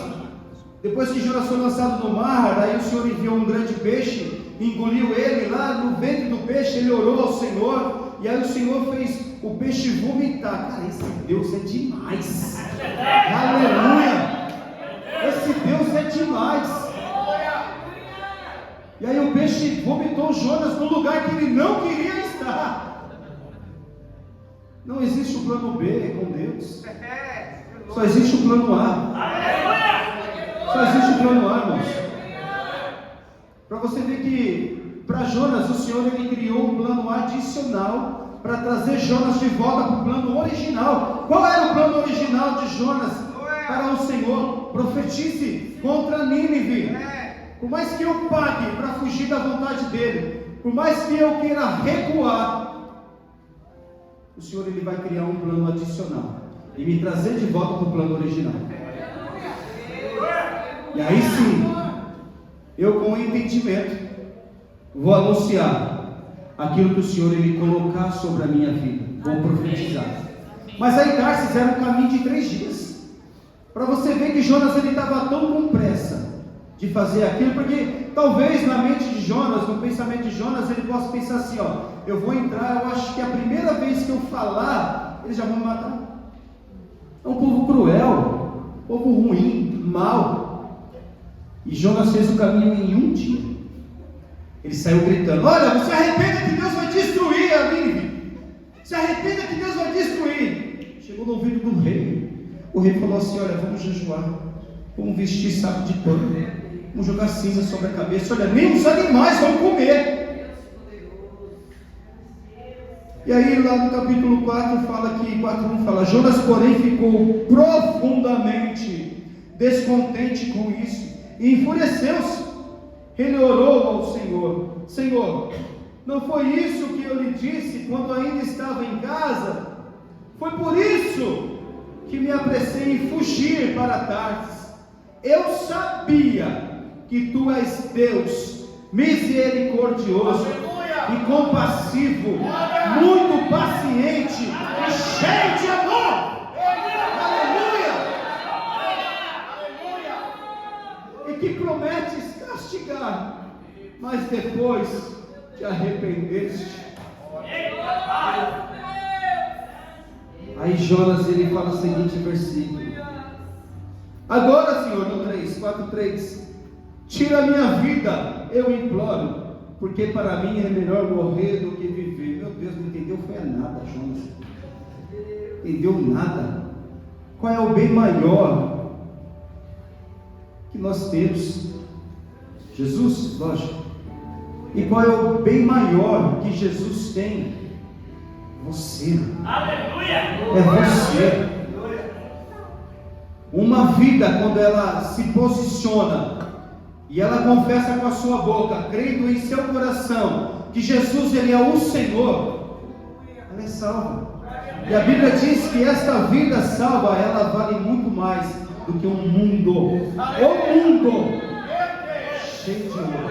depois que Jonas foi lançado no mar, aí o Senhor enviou um grande peixe, engoliu ele. Lá no ventre do peixe ele orou ao Senhor, e aí o Senhor fez o peixe vomitar. Cara, esse Deus é demais. Aleluia. Esse Deus é demais. E aí o peixe vomitou Jonas no lugar que ele não queria estar. Não existe o plano B com Deus. Só existe o plano A. Só existe o plano A, irmãos. Para você ver que para Jonas o Senhor, ele criou um plano adicional para trazer Jonas de volta para o plano original. Qual era o plano original de Jonas para o Senhor? Profetize contra Nínive. Por mais que eu pague para fugir da vontade dele, por mais que eu queira recuar, o Senhor, ele vai criar um plano adicional e me trazer de volta para o plano original. E aí sim, eu com entendimento vou anunciar aquilo que o Senhor, ele colocar sobre a minha vida. Vou profetizar. Mas aí Tarsis era um caminho de 3 dias. Para você ver que Jonas, ele estava tão com pressa de fazer aquilo, porque talvez na mente de Jonas, no pensamento de Jonas, ele possa pensar assim, ó: eu vou entrar, eu acho que a primeira vez que eu falar, eles já vão me matar. É um povo cruel, povo ruim, mau. E Jonas fez o caminho em 1 dia. Ele saiu gritando: olha, se arrependa que Deus vai destruir a Nínive. Se arrependa que Deus vai destruir. Chegou no ouvido do rei. O rei falou assim: olha, vamos jejuar, vamos vestir saco de pano, vamos jogar cinza sobre a cabeça, olha, nem os animais vão comer. E aí lá no capítulo 4 fala que 4:1 fala: Jonas porém ficou profundamente descontente com isso e enfureceu-se. Ele orou ao Senhor: Senhor, não foi isso que eu lhe disse quando ainda estava em casa? Foi por isso que me apressei em fugir para Tarsis. Eu sabia que tu és Deus misericordioso e compassivo, muito paciente e cheio de amor. Aleluia! E que prometes castigar, mas depois te arrependeste. Aí Jonas ele fala o seguinte versículo: agora, Senhor, no 4:3, tira a minha vida, eu imploro, porque para mim é melhor morrer do que viver. Meu Deus, não entendeu? Foi a nada, Jonas. Entendeu nada. Qual é o bem maior que nós temos? Jesus, lógico. E qual é o bem maior que Jesus tem? Você. Aleluia! É você. Uma vida, quando ela se posiciona e ela confessa com a sua boca, crendo em seu coração que Jesus ele é o Senhor, ela é salva. E a Bíblia diz que esta vida salva, ela vale muito mais do que um mundo. O mundo cheio de ouro.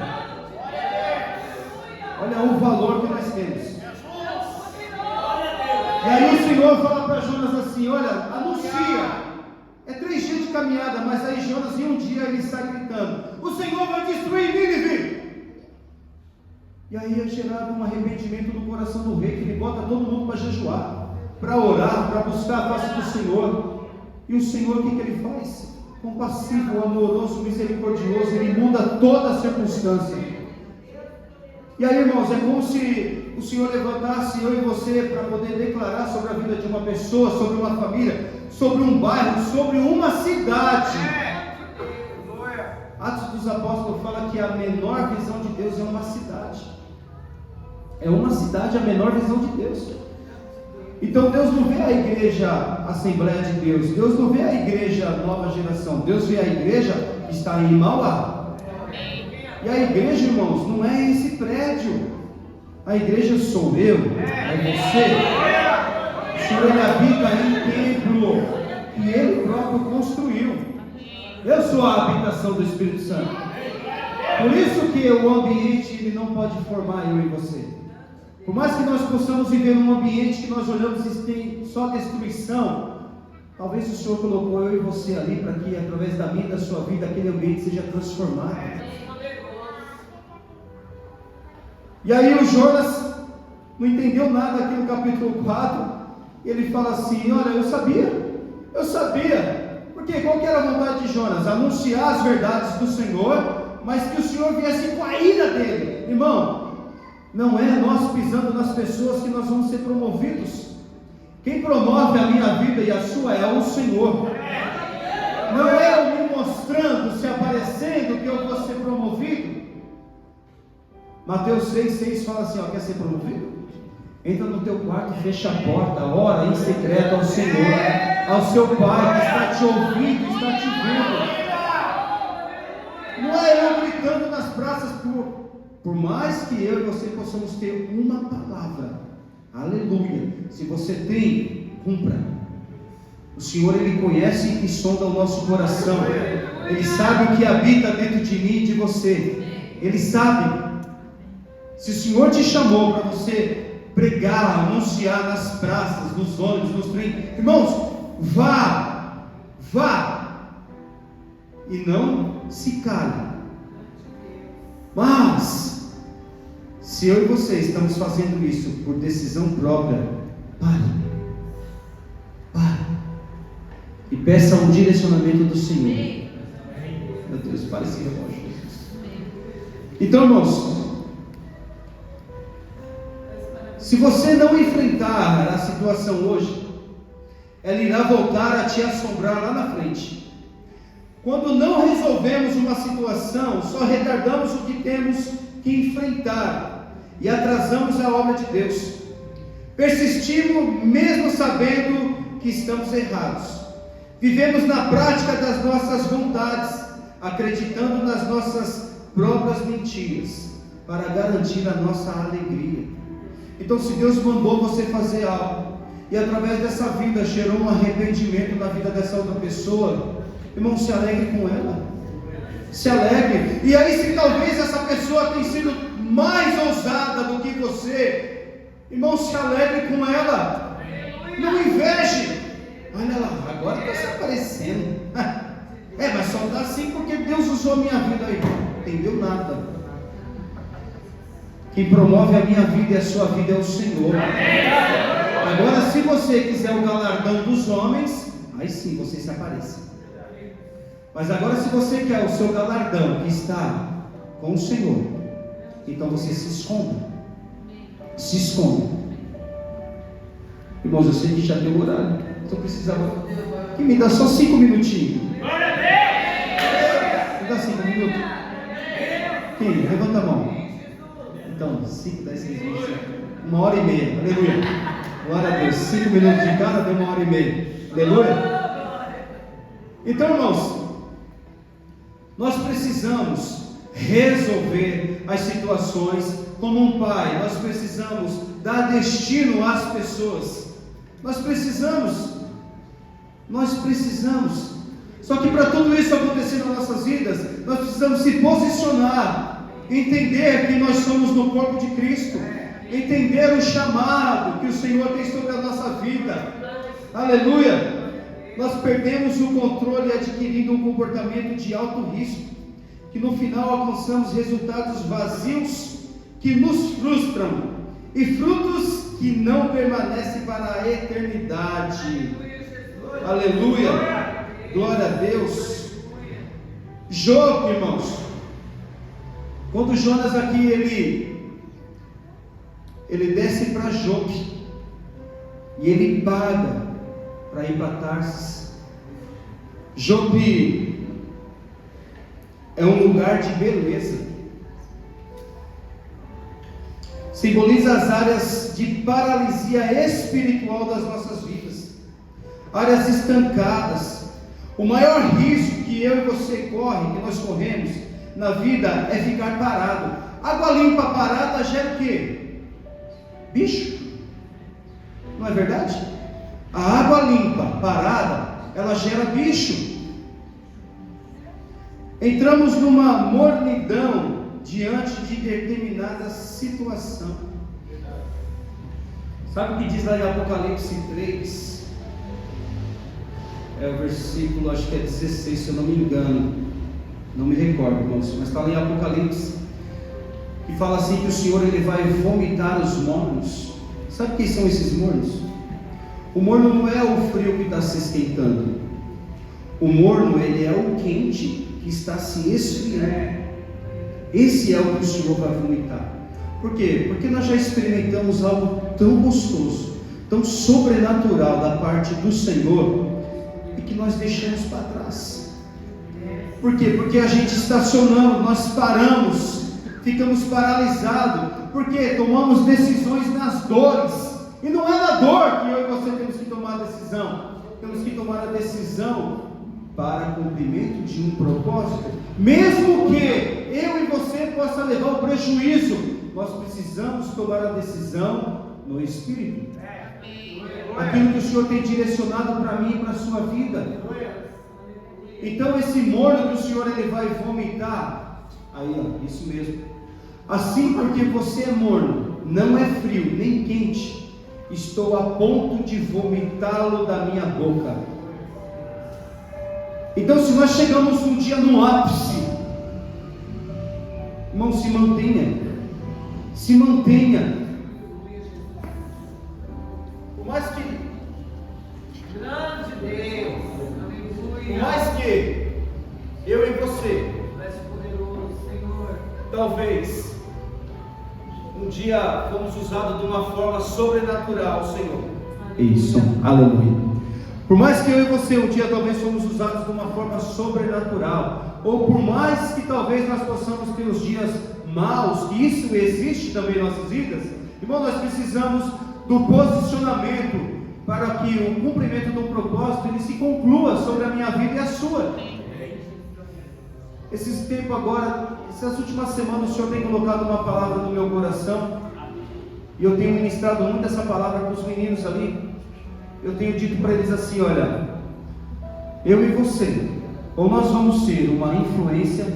Olha o valor que nós temos. E aí o Senhor fala para Jonas assim: olha, anuncia. É 3 dias de caminhada, mas aí Jonas, em um dia, ele sai gritando: o Senhor vai destruir Nínive. E aí é gerado um arrependimento no coração do rei, que ele bota todo mundo para jejuar, para orar, para buscar a face do Senhor. E o Senhor, o que ele faz? Compassivo, amoroso, misericordioso, ele muda toda a circunstância. E aí, irmãos, é como se o Senhor levantasse eu e você para poder declarar sobre a vida de uma pessoa, sobre uma família, sobre um bairro, sobre uma cidade. Atos dos Apóstolos fala que a menor visão de Deus é uma cidade. É uma cidade a menor visão de Deus. Então Deus não vê a igreja Assembleia de Deus, Deus não vê a igreja Nova Geração, Deus vê a igreja que está em Mauá. E a igreja, irmãos, não é esse prédio. A igreja sou eu, é você. O Senhor ele habita em templo que Ele próprio construiu. Eu sou a habitação do Espírito Santo. Por isso que o ambiente ele não pode formar eu e você. Por mais que nós possamos viver num ambiente que nós olhamos e tem só destruição, talvez o Senhor colocou eu e você ali para que através da minha e da sua vida aquele ambiente seja transformado. E aí o Jonas não entendeu nada aqui no capítulo 4. Ele fala assim: olha, eu sabia, porque qual que era a vontade de Jonas? Anunciar as verdades do Senhor, mas que o Senhor viesse com a ira dele. Irmão, não é nós pisando nas pessoas que nós vamos ser promovidos. Quem promove a minha vida e a sua é o Senhor. Não é eu me mostrando, se aparecendo, que eu vou ser promovido. Mateus 6,6 fala assim: ó, quer ser promovido? Entra no teu quarto, fecha a porta, ora em secreto ao Senhor, ao seu Pai que está te ouvindo, está te vendo. Não é eu gritando nas praças, por mais que eu e você possamos ter uma palavra, aleluia, se você tem, cumpra. O Senhor ele conhece e sonda o nosso coração, Ele sabe o que habita dentro de mim e de você, Ele sabe. Se o Senhor te chamou para você pregar, anunciar nas praças, nos ônibus, nos trens, irmãos, vá, e não se cale. Mas, se eu e você estamos fazendo isso por decisão própria, pare, e peça um direcionamento do Senhor. Meu Deus, pare esse relógio. Então, irmãos, se você não enfrentar a situação hoje, ela irá voltar a te assombrar lá na frente. Quando não resolvemos uma situação, só retardamos o que temos que enfrentar e atrasamos a obra de Deus. Persistimos mesmo sabendo que estamos errados. Vivemos na prática das nossas vontades, acreditando nas nossas próprias mentiras, para garantir a nossa alegria. Então, se Deus mandou você fazer algo, e através dessa vida gerou um arrependimento na vida dessa outra pessoa, irmão, se alegre com ela. Se alegre. E aí, se talvez essa pessoa tenha sido mais ousada do que você, irmão, se alegre com ela. Não inveje. Olha lá, agora está se aparecendo. Mas só está assim porque Deus usou a minha vida aí. Não entendeu nada. Quem promove a minha vida e a sua vida é o Senhor. Agora, se você quiser o galardão dos homens, aí sim você se apareça. Mas agora, se você quer o seu galardão que está com o Senhor, então você se esconda. Se esconda. Irmãos, eu sei que já deu horário. Então precisava. Que me dá só 5 minutinhos. Glória a Deus! Me dá 5 minutos. Quem? Levanta a mão. Então, 5, 10, 15, 20, 1h30. Aleluia. Glória a Deus. 5 minutos de cada deu 1h30. Aleluia. Então, irmãos, nós precisamos resolver as situações como um pai. Nós precisamos dar destino às pessoas. Nós precisamos. Só que para tudo isso acontecer nas nossas vidas, nós precisamos se posicionar, entender que nós somos no corpo de Cristo, entender o chamado que o Senhor tem sobre a nossa vida. Aleluia. Nós perdemos o controle adquirindo um comportamento de alto risco, que no final alcançamos resultados vazios que nos frustram e frutos que não permanecem para a eternidade. Aleluia. Glória a Deus. Job, irmãos, quando Jonas aqui ele desce para Jope e ele paga para ir para Tarsis. Jope é um lugar de beleza, simboliza as áreas de paralisia espiritual das nossas vidas, áreas estancadas. O maior risco que eu e você que nós corremos na vida é ficar parado. Água limpa parada gera o quê? Bicho. Não é verdade? A água limpa parada, ela gera bicho. Entramos numa mornidão diante de determinada situação. Sabe o que diz lá em Apocalipse 3? É o versículo, acho que é 16, se eu não me engano. Não me recordo, irmãos, mas está lá em Apocalipse, que fala assim que o Senhor ele vai vomitar os mornos. Sabe quem são esses mornos? O morno não é o frio que está se esquentando. O morno, ele é o quente que está se esfriando. Esse é o que o Senhor vai vomitar. Por quê? Porque nós já experimentamos algo tão gostoso, tão sobrenatural da parte do Senhor, e que nós deixamos para trás. Por quê? Porque a gente estacionamos, nós paramos, ficamos paralisados, porque tomamos decisões nas dores. E não é na dor que eu e você temos que tomar a decisão. Temos que tomar a decisão para cumprimento de um propósito. Mesmo que eu e você possa levar o prejuízo, nós precisamos tomar a decisão no Espírito. Aquilo que o Senhor tem direcionado para mim e para a sua vida. Então esse morno que o Senhor ele vai vomitar. Aí, ó, isso mesmo. Assim, porque você é morno, não é frio nem quente, estou a ponto de vomitá-lo da minha boca. Então, se nós chegamos um dia no ápice, irmão, se mantenha. Se mantenha. Por mais que Grande Deus, por mais que eu e você, poderoso Senhor, talvez um dia fomos usados de uma forma sobrenatural, Senhor. Isso, aleluia. Por mais que eu e você um dia talvez fomos usados de uma forma sobrenatural, ou por mais que talvez nós possamos ter os dias maus, que isso existe também em nossas vidas, irmão, nós precisamos do posicionamento para que o cumprimento de um propósito ele se conclua sobre a minha vida e a sua. Esses tempos agora, essas últimas semanas, o Senhor tem colocado uma palavra no meu coração, e eu tenho ministrado muito essa palavra para os meninos ali. Eu tenho dito para eles assim: olha, eu e você, ou nós vamos ser uma influência,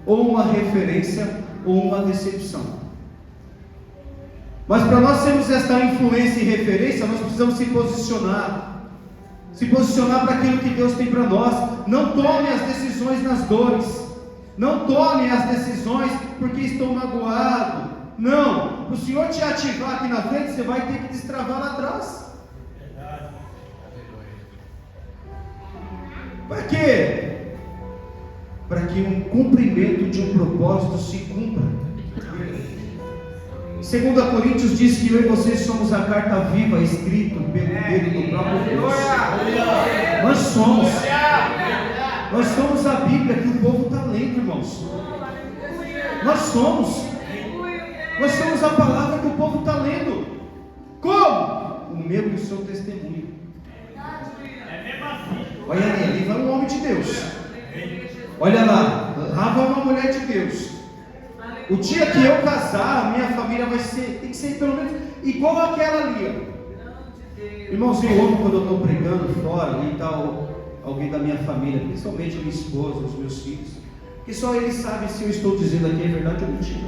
ou uma referência, ou uma decepção. Mas para nós sermos esta influência e referência, nós precisamos se posicionar para aquilo que Deus tem para nós. Não tome as decisões nas dores, não tome as decisões porque estou magoado. Não, o Senhor te ativar aqui na frente, você vai ter que destravar lá atrás. Para quê? Para que um cumprimento de um propósito se cumpra. 2 Coríntios diz que eu e vocês somos a carta viva escrita pelo dedo do próprio Deus. Nós somos a Bíblia que o povo está lendo, irmãos. Nós somos a palavra que o povo está lendo. Como? O meu e o seu testemunho. Olha ali vai um homem de Deus. Olha lá vai uma mulher de Deus. O dia que eu casar, a minha família tem que ser pelo menos igual àquela ali. Irmãos, eu amo quando eu estou pregando fora e tal, alguém da minha família, principalmente minha esposa, os meus filhos, que só eles sabem se eu estou dizendo aqui é verdade ou mentira.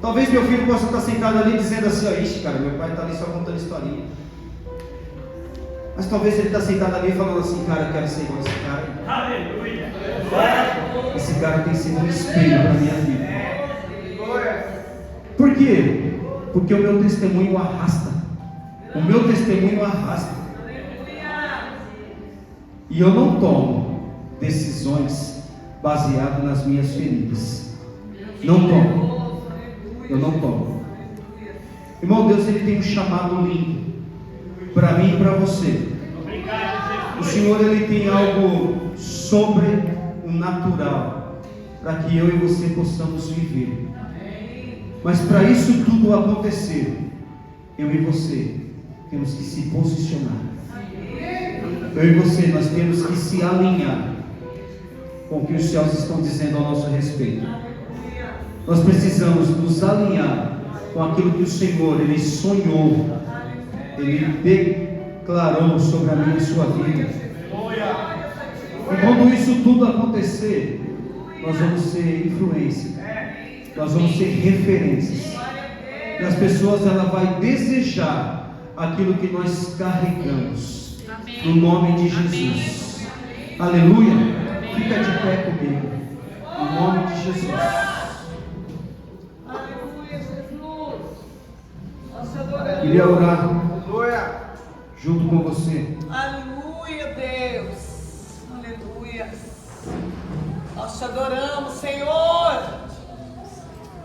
Talvez meu filho possa estar sentado ali dizendo assim: ixi, cara, meu pai está ali só contando historinha. Mas talvez ele está sentado ali falando assim: cara, eu quero ser igual esse cara. Aleluia! Esse cara tem sido um espelho para a minha vida. Por quê? Porque o meu testemunho arrasta. O meu testemunho arrasta. E eu não tomo decisões baseadas nas minhas feridas. Não tomo. Eu não tomo. Irmão, Deus ele tem um chamado lindo para mim e para você. O Senhor ele tem algo sobrenatural para que eu e você possamos viver. Mas para isso tudo acontecer, eu e você temos que se posicionar. Eu e você, nós temos que se alinhar com o que os céus estão dizendo ao nosso respeito. Nós precisamos nos alinhar com aquilo que o Senhor ele sonhou, ele declarou sobre a minha e sua vida. E quando isso tudo acontecer, nós vamos ser influência, nós vamos ser referências, e as pessoas ela vai desejar aquilo que nós carregamos, no nome de Jesus. Aleluia. Fica de pé comigo, no nome de Jesus. Queria orar junto com você. Aleluia, Deus. Aleluia. Nós te adoramos, Senhor.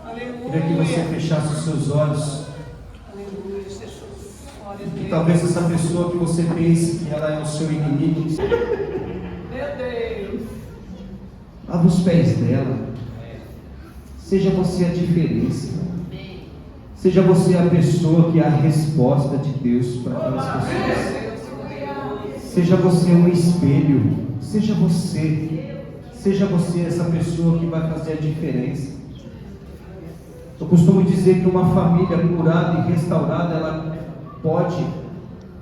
Aleluia. Queria que você fechasse os seus olhos. Aleluia, Jesus. Glória a E Deus. talvez essa pessoa que você pense que ela é o seu inimigo, Meu Deus. lava os pés dela. Seja você a diferença. Seja você a pessoa que é a resposta de Deus para aquelas pessoas. Seja você um espelho. Seja você essa pessoa que vai fazer a diferença. Eu costumo dizer que uma família curada e restaurada, ela pode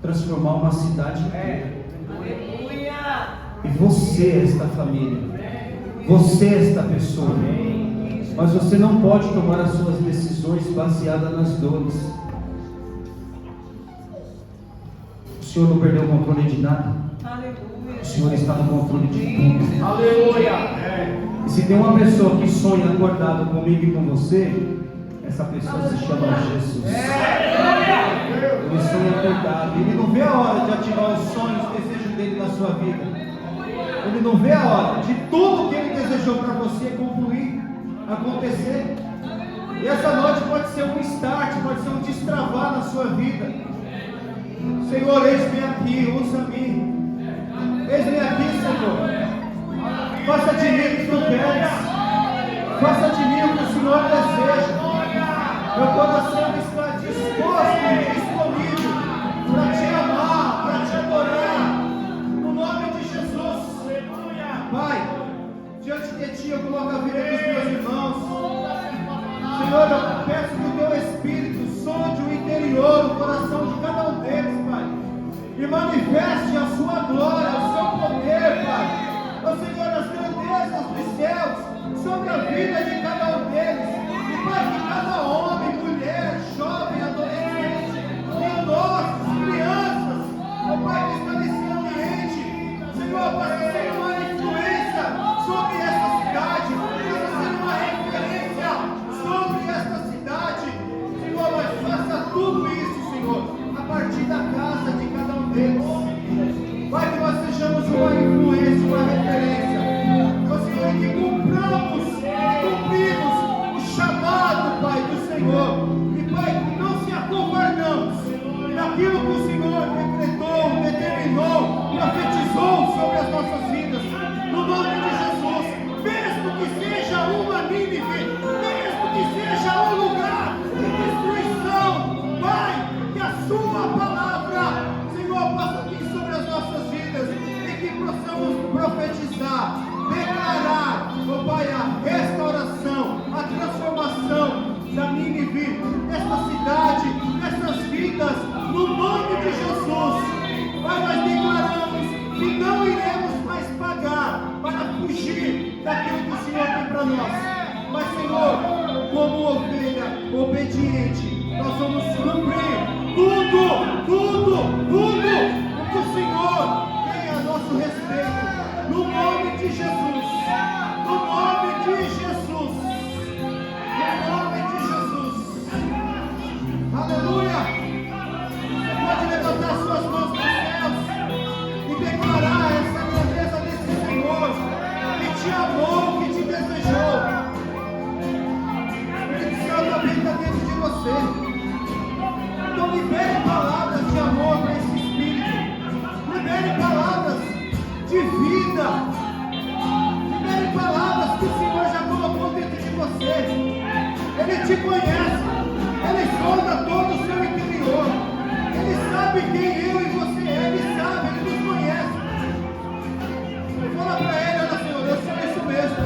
transformar uma cidade inteira. E você é esta família. Você é esta pessoa. Mas você não pode tomar as suas decisões baseadas nas dores. O Senhor não perdeu o controle de nada. O Senhor está no controle de tudo. Aleluia. E se tem uma pessoa que sonha acordado comigo e com você, essa pessoa se chama Jesus. Ele sonha acordado. Ele não vê a hora de ativar os sonhos, os desejos dele na sua vida. Ele não vê a hora de tudo que ele desejou para você concluir, acontecer. E essa noite pode ser um start, pode ser um destravar na sua vida. Senhor, eis-me aqui, usa-me. Eis-me aqui, Senhor. Faça de mim o que tu queres. Faça de mim o que o Senhor deseja. Meu coração está disposto e disponível para te amar, para te adorar. No nome de Jesus. Pai, diante de ti eu coloco a vida dos meus irmãos. Senhor, eu peço que o teu Espírito sonde o interior, o coração de cada um deles, Pai. E manifeste a sua glória, o seu poder, Pai. Ó Senhor, as grandezas dos céus sobre a vida de cada um deles. E Pai, que cada homem, mulher, jovem, adolescente, idosos, crianças, ó Pai, que está nesse ambiente, Senhor, para que seja uma influência sobre essa cidade, que seja uma referência sobre esta cidade, Senhor, mas faça tudo isso, Senhor, a partir da casa de cada um deles. Pai, que nós sejamos uma influência, uma referência, ó Senhor, e que cumprimos o chamado, Pai, do Senhor. E Pai, que não se acovardamos naquilo que o Senhor decretou, determinou, profetizou sobre as nossas vidas, no nome de Jesus. Mesmo que seja uma Nínive, mesmo que seja um lugar de destruição, Pai, que a sua palavra, Senhor, possa vir sobre as nossas vidas e que possamos profetizar, declarar, ó Pai, a restauração, a transformação da Nínive, desta cidade, dessas vidas, no nome de Jesus. Pai, nós declaramos que não iremos mais pagar para fugir daquilo que o Senhor tem para nós. Mas, Senhor, como ovelha obediente, nós vamos cumprir tudo o que o Senhor tem a nosso respeito. No nome de Jesus. No nome de Jesus. No nome de Jesus. Aleluia. Você pode levantar suas mãos para os céus e declarar essa grandeza desse Senhor que te amou, que te desejou. Porque o Senhor também está dentro de você. Então libere palavras de amor para esse Espírito. Libere palavras de vida. Libere palavras que o Senhor já colocou dentro de você. Ele te conhece. Ele sonda todo o seu interior. Ele sabe quem eu e você é. Ele sabe, Ele nos conhece. Fala para Ele, olha Senhor, eu sou isso mesmo.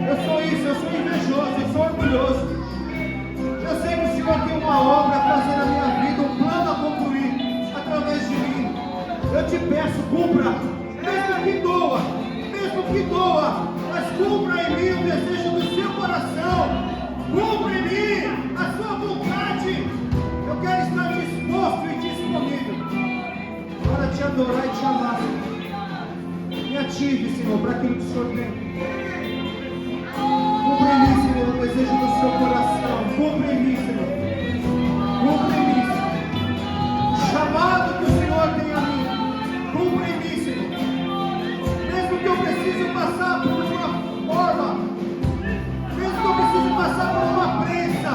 Eu sou isso, eu sou invejoso, eu sou orgulhoso. Eu sei que o Senhor tem uma obra a fazer na minha vida, um plano a concluir através de mim. Eu te peço, cumpra, mesmo que doa, mas cumpra em mim o desejo do seu coração. Cumpra em mim a sua vontade. Eu quero estar disposto e disponível para te adorar e te amar. Me ative, Senhor, para aquilo que o Senhor tem. Cumpra em mim, Senhor, o desejo do seu coração. Cumpra em mim, Senhor. Cumpra em mim, Senhor. O chamado que o Senhor tem a mim. Cumpra em mim, Senhor. Mesmo que eu precise passar por uma forma, mesmo que eu precise passar por uma prensa,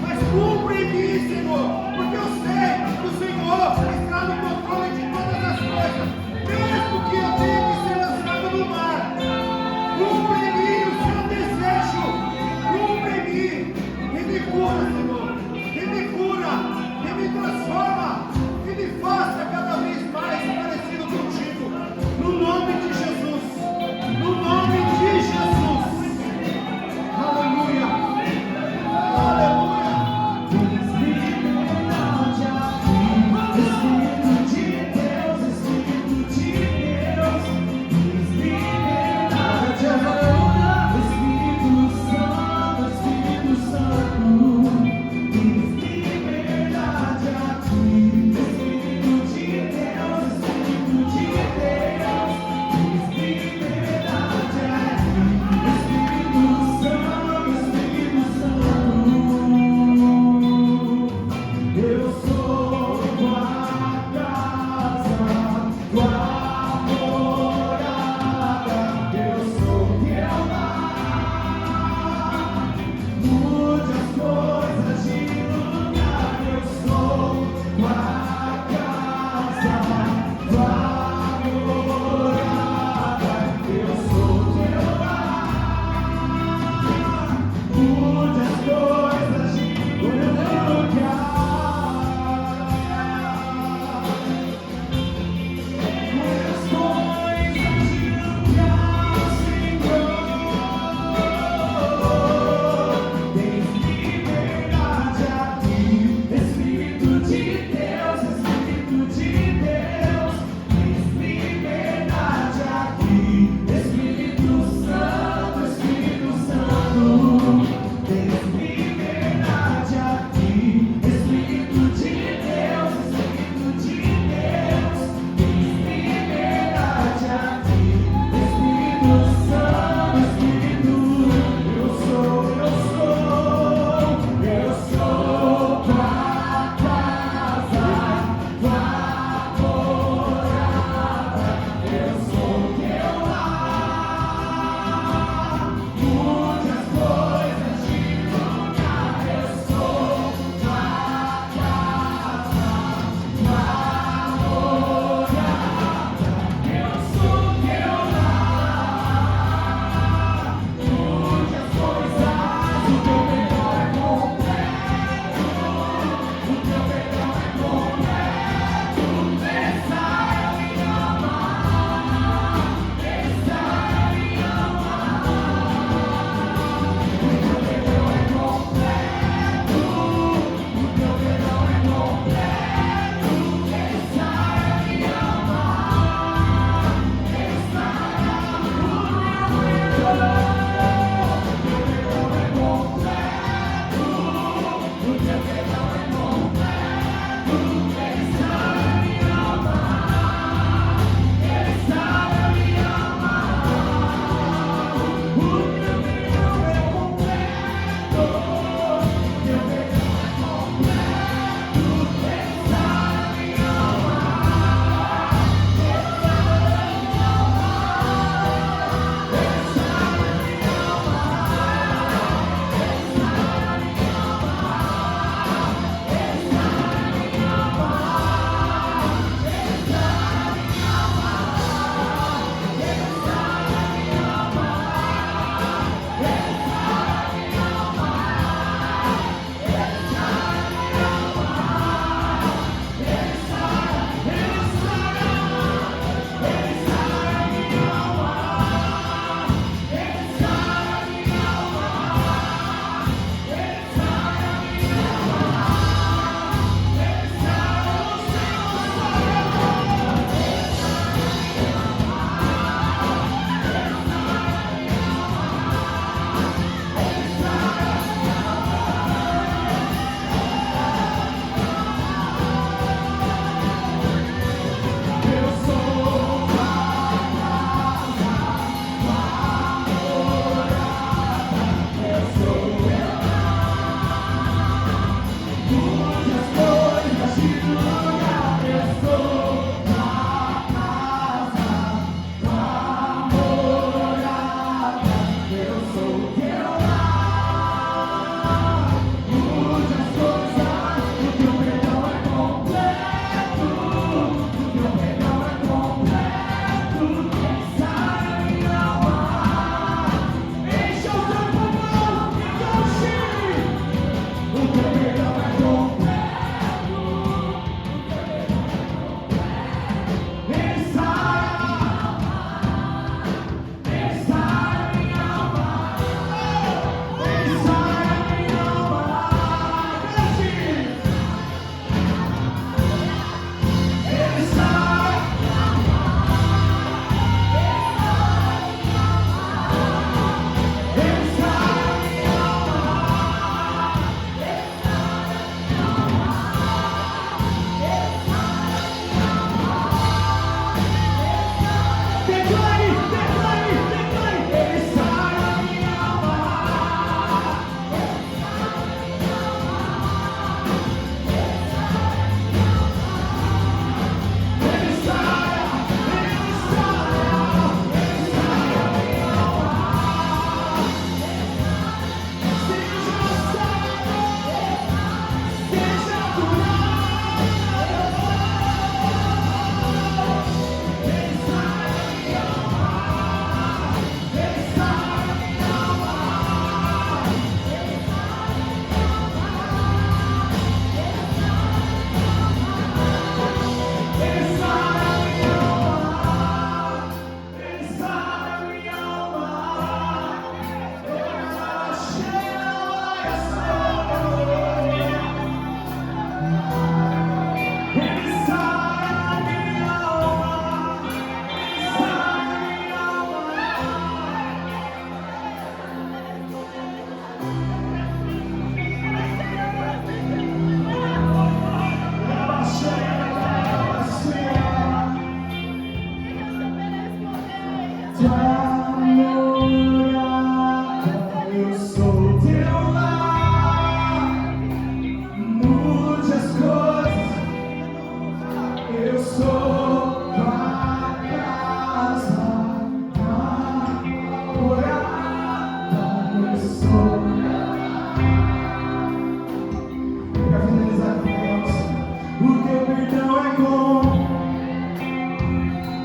mas cumpra em mim, Senhor. Porque eu sei que o Senhor está no controle de todas as coisas. Mesmo que eu tenha que ser lançado no mar, cumpra em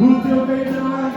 O teu perdão é